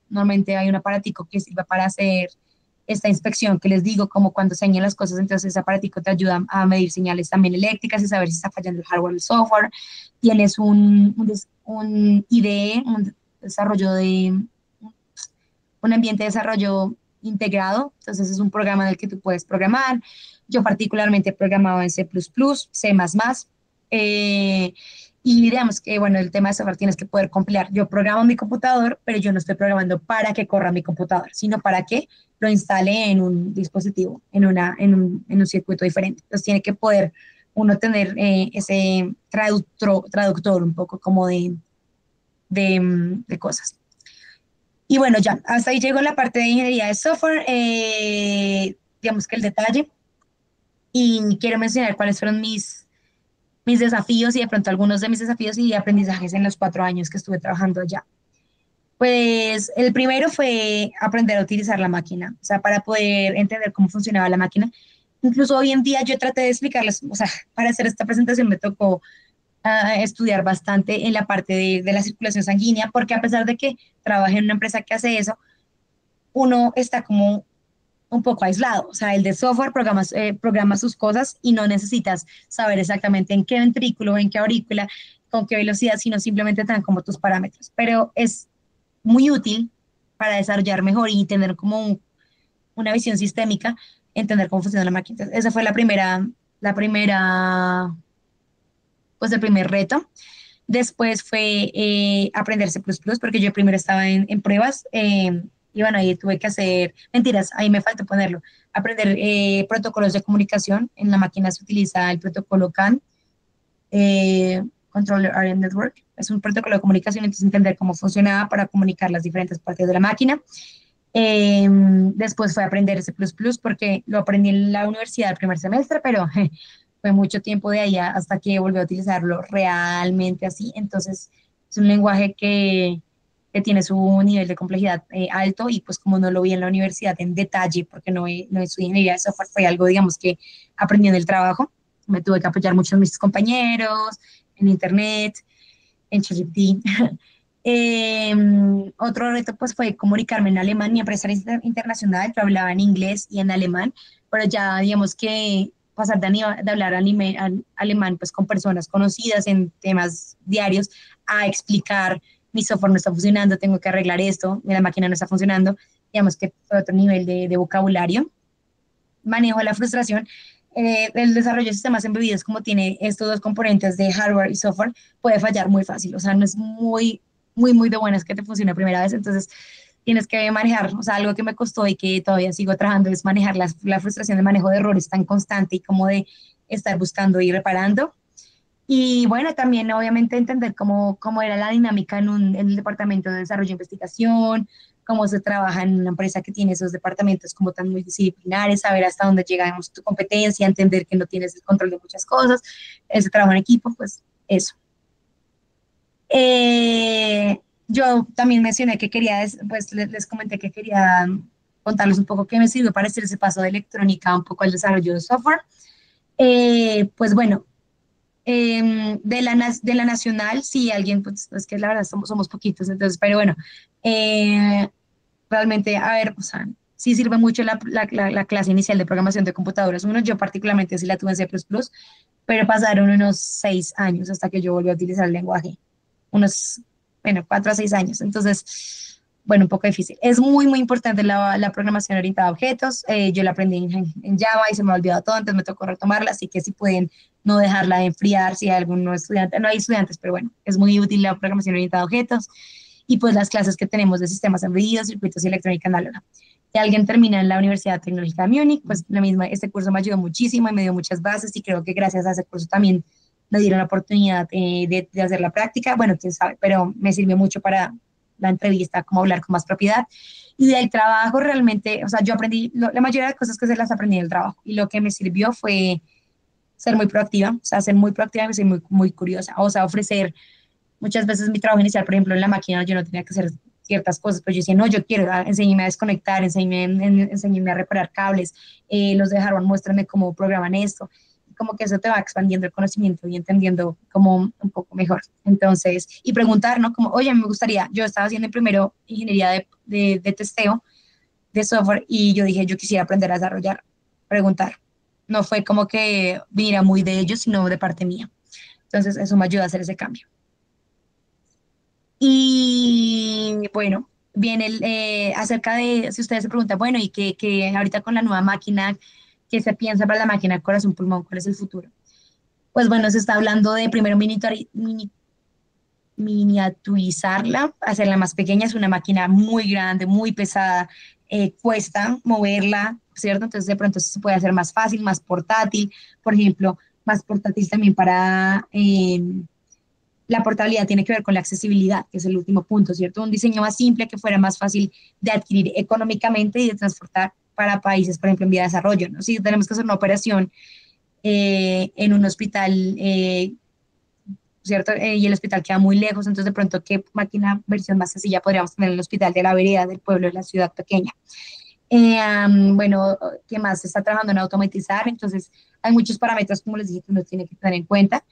normalmente hay un aparatico que sirve para hacer esta inspección que les digo, como cuando se dañan las cosas, entonces ese aparatico te ayuda a medir señales también eléctricas y saber si está fallando el hardware o el software. Tienes un IDE, un desarrollo un ambiente de desarrollo integrado, entonces es un programa en el que tú puedes programar. Yo particularmente he programado en C++, C++, eh, y digamos que, bueno, el tema de software tienes que poder compilar. Yo programo mi computador, pero yo no estoy programando para que corra mi computador, sino para que lo instale en un dispositivo, en un circuito diferente. Entonces tiene que poder uno tener ese traductor un poco como de cosas. Y bueno, ya, hasta ahí llegó la parte de ingeniería de software, digamos que el detalle, y quiero mencionar cuáles fueron mis desafíos y de pronto algunos de mis desafíos y aprendizajes en los 4 años que estuve trabajando allá. Pues el primero fue aprender a utilizar la máquina, o sea, para poder entender cómo funcionaba la máquina. Incluso hoy en día yo traté de explicarles, o sea, para hacer esta presentación me tocó estudiar bastante en la parte de la circulación sanguínea, porque a pesar de que trabajé en una empresa que hace eso, uno está como un poco aislado. O sea, el de software programa sus cosas y no necesitas saber exactamente en qué ventrículo, en qué aurícula, con qué velocidad, sino simplemente te dan como tus parámetros. Pero es muy útil para desarrollar mejor y tener como una visión sistémica, entender cómo funciona la máquina. Entonces, esa fue la primera, pues el primer reto. Después fue aprender C++, porque yo primero estaba en pruebas, y bueno, ahí tuve que hacer, mentiras, ahí me faltó ponerlo, aprender protocolos de comunicación. En la máquina se utiliza el protocolo CAN, Controller Area Network. Es un protocolo de comunicación, entonces entender cómo funcionaba para comunicar las diferentes partes de la máquina. Después fue aprender C++, porque lo aprendí en la universidad el primer semestre, pero fue mucho tiempo de allá hasta que volví a utilizarlo realmente así. Entonces, es un lenguaje que tiene su nivel de complejidad alto, y pues como no lo vi en la universidad en detalle, porque no estudié ingeniería de software, fue algo, digamos, que aprendí en el trabajo. Me tuve que apoyar mucho en mis compañeros, en internet, en ChatGPT. Otro reto pues fue comunicarme en alemán. Mi empresa era internacional, yo hablaba en inglés y en alemán, pero ya digamos que pasar de hablar alemán pues con personas conocidas en temas diarios a explicar: mi software no está funcionando, tengo que arreglar esto, la máquina no está funcionando, digamos que fue otro nivel de vocabulario. Manejo de la frustración. El desarrollo de sistemas embebidos, como tiene estos dos componentes de hardware y software, puede fallar muy fácil. O sea, no es muy de buenas que te funcione a primera vez. Entonces, tienes que manejar, o sea, algo que me costó y que todavía sigo trabajando es manejar la frustración de manejo de errores tan constante y como de estar buscando y reparando. Y bueno, también obviamente entender cómo era la dinámica en el departamento de desarrollo e investigación, cómo se trabaja en una empresa que tiene esos departamentos como tan multidisciplinares, saber hasta dónde llegamos tu competencia, entender que no tienes el control de muchas cosas, ese trabajo en equipo, pues eso. Yo también mencioné que quería, pues les comenté que quería contarles un poco qué me sirvió para hacer ese paso de electrónica un poco al desarrollo de software. Pues bueno, de la nacional, sí, alguien, pues es que la verdad somos poquitos, entonces, pero bueno, eh, realmente, a ver, o sea, sí sirve mucho la clase inicial de programación de computadoras. Uno, yo particularmente sí la tuve en C++, pero pasaron unos 6 años hasta que yo volví a utilizar el lenguaje, unos, bueno, 4 a 6 años. Entonces, bueno, un poco difícil. Es muy importante la programación orientada a objetos. Yo la aprendí en Java y se me ha olvidado todo, entonces me tocó retomarla, así que si pueden no dejarla de enfriar, si hay algún estudiante, no hay estudiantes, pero bueno, es muy útil la programación orientada a objetos. Y pues las clases que tenemos de sistemas embebidos, circuitos y electrónica análoga. Si alguien termina en la Universidad Tecnológica de Múnich, pues lo mismo, este curso me ayudó muchísimo y me dio muchas bases, y creo que gracias a ese curso también me dieron la oportunidad de hacer la práctica. Bueno, quién sabe, pero me sirvió mucho para la entrevista, como hablar con más propiedad. Y del trabajo realmente, o sea, yo aprendí, la mayoría de cosas que se las aprendí del trabajo, y lo que me sirvió fue ser muy proactiva, o sea, ser muy proactiva y ser muy curiosa, o sea, ofrecer. Muchas veces mi trabajo inicial, por ejemplo, en la máquina, yo no tenía que hacer ciertas cosas, pero yo decía, no, yo quiero, enséñeme a desconectar, enséñeme a reparar cables, los de hardware, muéstrame cómo programan esto. Como que eso te va expandiendo el conocimiento y entendiendo como un poco mejor. Entonces, y preguntar, ¿no? Como, oye, me gustaría, yo estaba haciendo primero ingeniería de testeo de software, y yo dije, yo quisiera aprender a desarrollar, preguntar. No fue como que viniera muy de ellos, sino de parte mía. Entonces, eso me ayuda a hacer ese cambio. Y bueno, viene acerca de, si ustedes se preguntan, bueno, y que ahorita con la nueva máquina, ¿qué se piensa para la máquina corazón pulmón? ¿Cuál es el futuro? Pues bueno, se está hablando de primero miniaturizarla, hacerla más pequeña. Es una máquina muy grande, muy pesada, cuesta moverla, ¿cierto? Entonces de pronto se puede hacer más fácil, más portátil, por ejemplo, más portátil también para... la portabilidad tiene que ver con la accesibilidad, que es el último punto, ¿cierto? Un diseño más simple, que fuera más fácil de adquirir económicamente y de transportar para países, por ejemplo, en vía de desarrollo, ¿no? Si tenemos que hacer una operación en un hospital, ¿cierto? Y el hospital queda muy lejos, entonces de pronto, ¿qué máquina versión más sencilla podríamos tener en el hospital de la vereda, del pueblo, de la ciudad pequeña? Bueno, ¿qué más? Se está trabajando en automatizar, entonces hay muchos parámetros, como les dije, que uno tiene que tener en cuenta,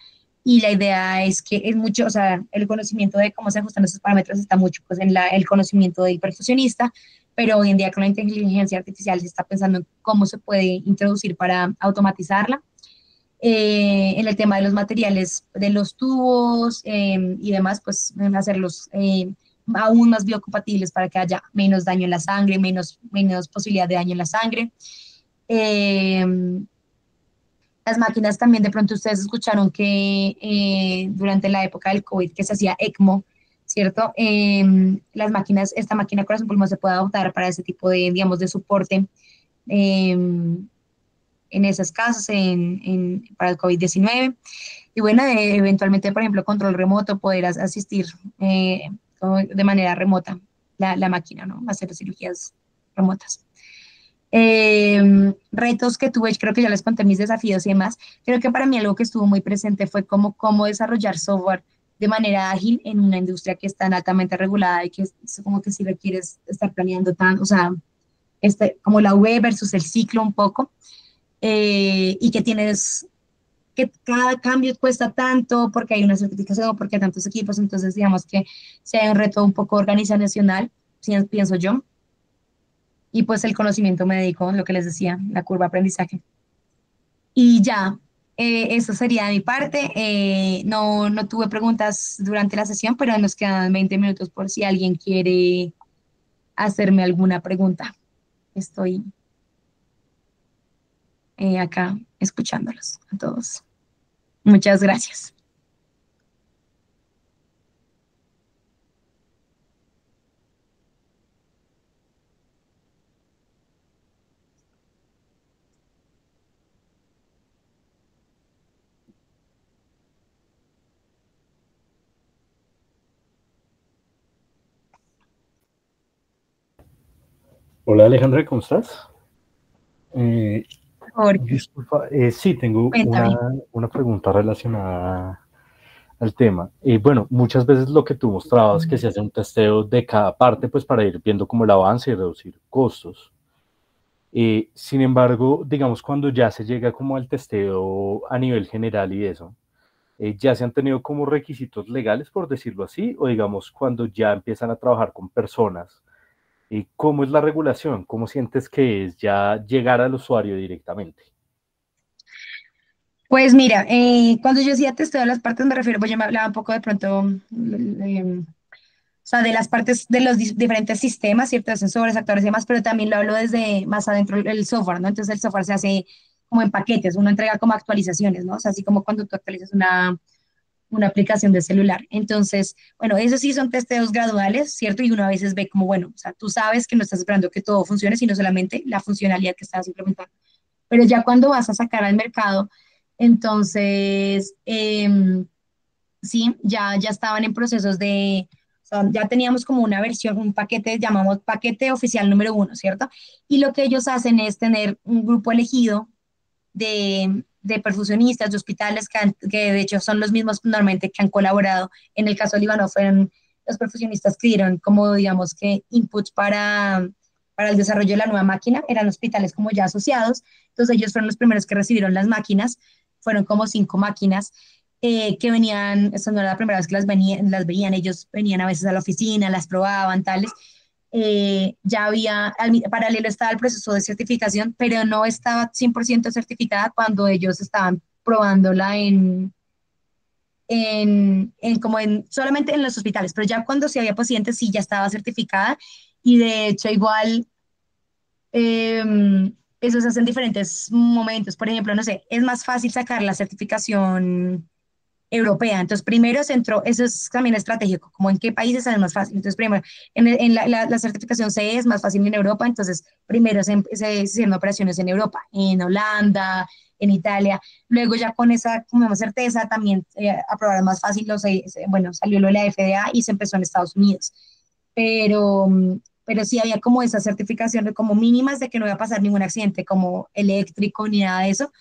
y la idea es que es mucho, o sea, el conocimiento de cómo se ajustan esos parámetros está mucho pues en el conocimiento del perfeccionista, pero hoy en día con la inteligencia artificial se está pensando en cómo se puede introducir para automatizarla. En el tema de los materiales, de los tubos y demás, pues hacerlos aún más biocompatibles para que haya menos daño en la sangre, menos posibilidad de daño en la sangre. Eh, Las máquinas también, de pronto ustedes escucharon que durante la época del COVID que se hacía ECMO, ¿cierto? Las máquinas, esta máquina corazón pulmón se puede adoptar para ese tipo de, digamos, de soporte eh, en esos casos para el COVID-19. Y bueno, eventualmente, por ejemplo, control remoto, poder asistir de manera remota la máquina, ¿no? Hacer cirugías remotas. Retos que tuve, creo que ya les conté mis desafíos y demás. Creo que para mí algo que estuvo muy presente fue cómo desarrollar software de manera ágil en una industria que es tan altamente regulada y que es como que si requieres estar planeando tan, o sea, como la web versus el ciclo un poco, y que tienes que cada cambio cuesta tanto porque hay una certificación, porque hay tantos equipos, entonces digamos que sea un reto un poco organizacional, pienso yo, y pues el conocimiento médico, lo que les decía, la curva de aprendizaje. Y ya, eso sería de mi parte. No tuve preguntas durante la sesión, pero nos quedan 20 minutos por si alguien quiere hacerme alguna pregunta. Estoy acá escuchándolos a todos. Muchas gracias. Hola Alejandra, ¿cómo estás? Eh, Jorge, disculpa, sí, tengo cuéntame. una pregunta relacionada al tema. Bueno, muchas veces lo que tú mostrabas que se hace un testeo de cada parte, pues para ir viendo como el avance y reducir costos. Sin embargo, digamos, cuando ya se llega como al testeo a nivel general y eso, ya se han tenido como requisitos legales, por decirlo así, o digamos, cuando ya empiezan a trabajar con personas. ¿Cómo es la regulación? ¿Cómo sientes que es ya llegar al usuario directamente? Pues mira, cuando yo decía testeo de las partes me refiero, pues yo me hablaba un poco de pronto, o sea, de las partes de los diferentes sistemas, ciertos sensores, actores y demás, pero también lo hablo desde más adentro del software, ¿no? Entonces el software se hace como en paquetes, uno entrega como actualizaciones, ¿no? O sea, así como cuando tú actualizas una aplicación de celular. Entonces, bueno, esos sí son testeos graduales, ¿cierto? Y uno a veces ve como, bueno, o sea, tú sabes que no estás esperando que todo funcione, sino solamente la funcionalidad que estás implementando. Pero ya cuando vas a sacar al mercado, entonces, sí, ya estaban en procesos o sea, ya teníamos como una versión, un paquete, llamamos paquete oficial número uno, ¿cierto? Y lo que ellos hacen es tener un grupo elegido de perfusionistas, de hospitales que de hecho son los mismos normalmente que han colaborado. En el caso de Líbano fueron los perfusionistas que dieron como, digamos, que inputs para el desarrollo de la nueva máquina, eran hospitales como ya asociados, entonces ellos fueron los primeros que recibieron las máquinas, fueron como 5 máquinas que venían, esta no era la primera vez que las veían, ellos venían a veces a la oficina, las probaban, tales. Ya había, paralelo estaba el proceso de certificación, pero no estaba 100% certificada cuando ellos estaban probándola solamente en los hospitales, pero ya cuando sí había pacientes sí ya estaba certificada y de hecho igual eh, eso se hace en diferentes momentos. Por ejemplo, no sé, es más fácil sacar la certificación europea. Entonces, primero se entró, eso es también estratégico, como en qué países es más fácil. Entonces, primero, en la certificación CE es más fácil en Europa, entonces, primero se hicieron operaciones en Europa, en Holanda, en Italia. Luego, ya con esa como más certeza, también aprobaron más fácil bueno, salió lo de la FDA y se empezó en Estados Unidos. Pero, pero sí había como esa certificación de como mínimas de que no iba a pasar ningún accidente como eléctrico ni nada de eso,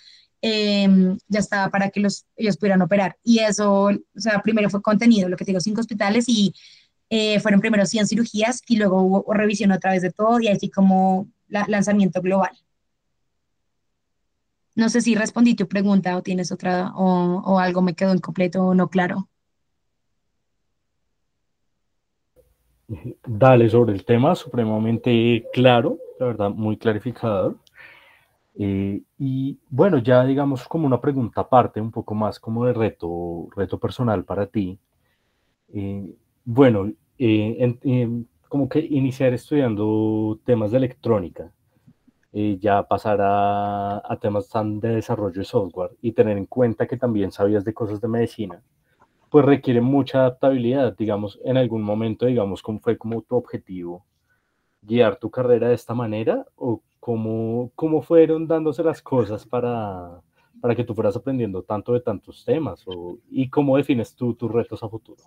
ya estaba para que ellos pudieran operar. Y eso, o sea, primero fue contenido, lo que te digo, 5 hospitales y fueron primero 100 cirugías y luego hubo revisión otra vez de todo y así como lanzamiento global. No sé si respondí tu pregunta o tienes otra o algo me quedó incompleto o no claro. Dale sobre el tema, supremamente claro, la verdad, muy clarificador. Y bueno, ya digamos como una pregunta aparte, un poco más como de reto personal para ti. Eh, bueno, como que iniciar estudiando temas de electrónica. ya pasar a temas tan de desarrollo de software y tener en cuenta que también sabías de cosas de medicina, pues requiere mucha adaptabilidad, digamos, en algún momento, digamos, ¿cómo fue como tu objetivo guiar tu carrera de esta manera o cómo fueron dándose las cosas para que tú fueras aprendiendo tanto de tantos temas y cómo defines tú tus retos a futuro?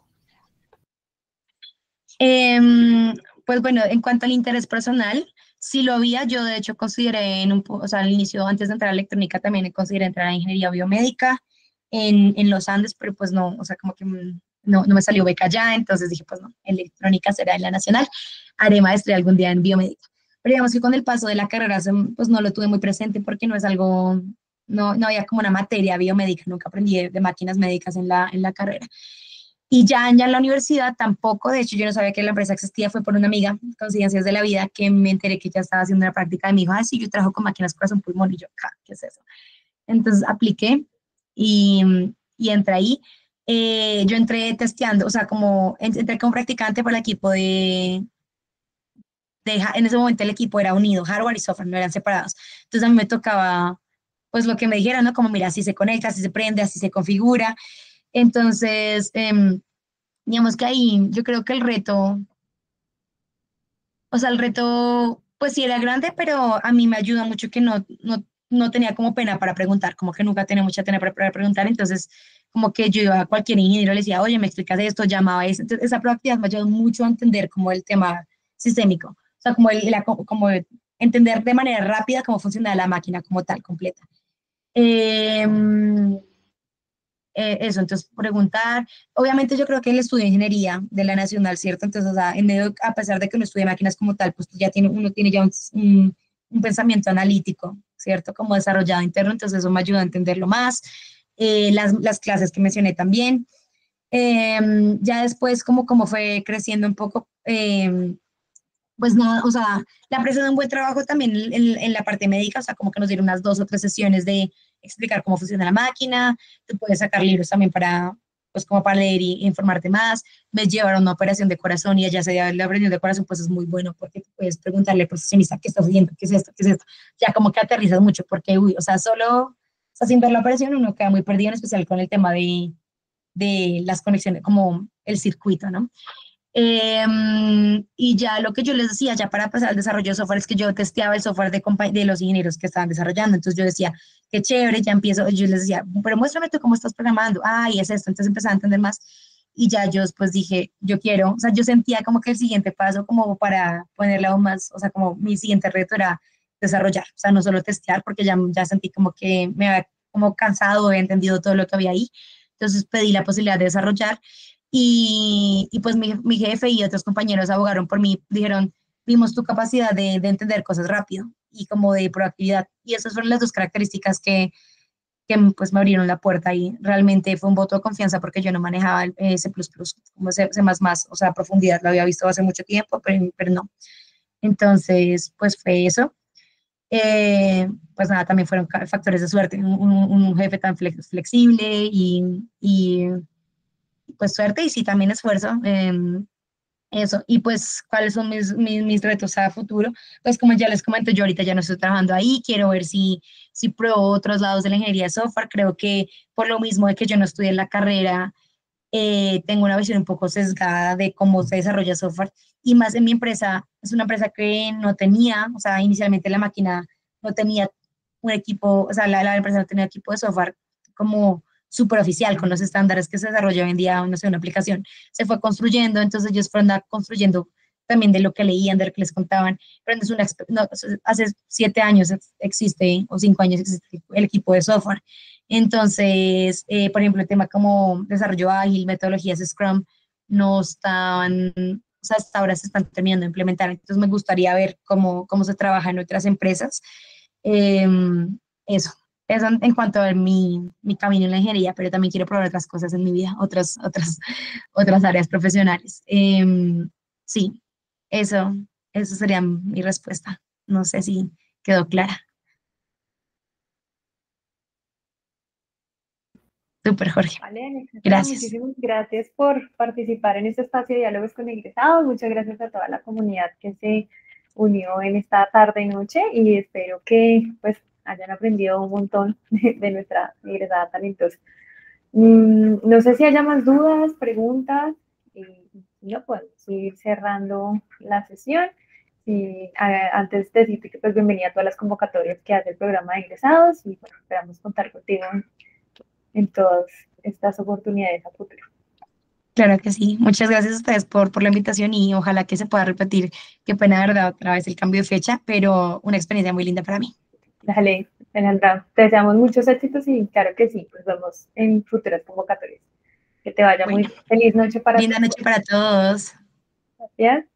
Em, pues bueno, en cuanto al interés personal, sí lo había. Yo de hecho consideré o sea, al inicio, antes de entrar a electrónica, también consideré entrar a ingeniería biomédica en los Andes, pero pues no, o sea, como que no me salió beca ya, entonces dije, pues no, electrónica será en la nacional, haré maestría algún día en biomédica. Pero digamos que con el paso de la carrera, pues no lo tuve muy presente porque no es algo, no había como una materia biomédica, nunca aprendí de máquinas médicas en la carrera. Y ya en la universidad tampoco, de hecho yo no sabía que la empresa existía, fue por una amiga, coincidencias de la vida, que me enteré que ya estaba haciendo una práctica y me dijo, ah, sí, yo trabajo con máquinas corazón pulmón, y yo, "Ja, ¿qué es eso?". Entonces apliqué y, y entré ahí. Yo entré testeando, o sea, entré como practicante para el equipo en ese momento el equipo era unido, hardware y software, no eran separados. Entonces a mí me tocaba, pues lo que me dijeran, ¿no? Como, mira, así se conecta, así se prende, así se configura. Entonces, digamos que ahí yo creo que el reto, o sea, el reto, pues sí era grande, pero a mí me ayuda mucho que no tenía como pena para preguntar, como que nunca tenía mucha pena para preguntar, entonces como que yo iba a cualquier ingeniero y le decía, oye, me explicas esto, llamaba a eso. Entonces, esa proactividad me ayudó mucho a entender como el tema sistémico, o sea, como entender de manera rápida cómo funciona la máquina como tal, completa. Eh, eso, entonces preguntar. Obviamente yo creo que él estudia ingeniería de la Nacional, ¿cierto? Entonces, o sea, en medio, a pesar de que no estudie máquinas como tal, pues uno tiene ya un pensamiento analítico, ¿cierto? Como desarrollado interno, entonces eso me ayuda a entenderlo más. Las clases que mencioné también. Ya después, como fue creciendo un poco, pues nada, o sea, la empresa de un buen trabajo también en la parte médica, o sea, como que nos dieron unas 2 o 3 sesiones de explicar cómo funciona la máquina, tú puedes sacar libros también pues como para leer y informarte más. Me llevaron a una operación de corazón y allá se dio la operación de corazón, pues es muy bueno porque tú puedes preguntarle al profesionista qué está haciendo, qué es esto, qué es esto. Ya como que aterrizas mucho porque, uy, o sea, solo, o sea, sin ver la operación uno queda muy perdido, en especial con el tema de las conexiones, como el circuito, ¿no? Y ya lo que yo les decía, ya para pasar al desarrollo de software, es que yo testeaba el software de los ingenieros que estaban desarrollando. Entonces yo decía, qué chévere, ya empiezo. Yo les decía, pero muéstrame tú cómo estás programando. Ah, y es esto. Entonces empecé a entender más. Y ya yo después dije, yo quiero, o sea, yo sentía como que el siguiente paso, como para ponerle aún más, o sea, como mi siguiente reto era desarrollar, o sea, no solo testear, porque ya sentí como que me había como cansado, he entendido todo lo que había ahí. Entonces pedí la posibilidad de desarrollar y pues mi jefe y otros compañeros abogaron por mí, dijeron, vimos tu capacidad de entender cosas rápido y como de proactividad. Y esas fueron las 2 características que pues me abrieron la puerta y realmente fue un voto de confianza porque yo no manejaba el C++, como C++, o sea, a profundidad, lo había visto hace mucho tiempo, pero no. Entonces, pues fue eso. Pues nada, también fueron factores de suerte, un jefe tan flexible y pues suerte y sí también esfuerzo. Eso, y pues, ¿cuáles son mis retos a futuro? Pues como ya les comento, yo ahorita ya no estoy trabajando ahí, quiero ver si pruebo otros lados de la ingeniería de software, creo que por lo mismo de que yo no estudié la carrera, tengo una visión un poco sesgada de cómo se desarrolla software, y más en mi empresa, es una empresa que no tenía, o sea, inicialmente la máquina no tenía un equipo, o sea, la empresa no tenía equipo de software como súper oficial con los estándares que se desarrolla hoy en día, no sé, una aplicación, se fue construyendo, entonces ellos fueron construyendo también de lo que leían, de lo que les contaban, pero no es no, hace 7 años existe, o 5 años existe el equipo de software. Entonces, por ejemplo, el tema como desarrollo ágil, metodologías Scrum, no están, o sea, hasta ahora se están terminando de implementar. Entonces, me gustaría ver cómo se trabaja en otras empresas. Eh, eso, eso en cuanto a mi camino en la ingeniería, pero también quiero probar otras cosas en mi vida, otras áreas profesionales. Sí, eso, eso sería mi respuesta. No sé si quedó clara. Súper, Jorge. Vale, Alexandra, Gracias. muchísimas gracias por participar en este espacio de diálogos con egresados. Muchas gracias a toda la comunidad que se unió en esta tarde y noche y espero que pues hayan aprendido un montón de nuestra egresada talentosa. No sé si haya más dudas, preguntas, y si no, podemos ir cerrando la sesión. Y, antes de decirte que pues bienvenida a todas las convocatorias que hace el programa de egresados y bueno, esperamos contar contigo en todas estas oportunidades a futuro. Claro que sí. Muchas gracias a ustedes por la invitación y ojalá que se pueda repetir. Qué pena, de verdad, otra vez el cambio de fecha, pero una experiencia muy linda para mí. Dale, Alejandra, te deseamos muchos éxitos y claro que sí, pues vemos en futuras convocatorias. Que te vaya muy Bueno, bien. Feliz noche para linda todos. noche para todos. Gracias.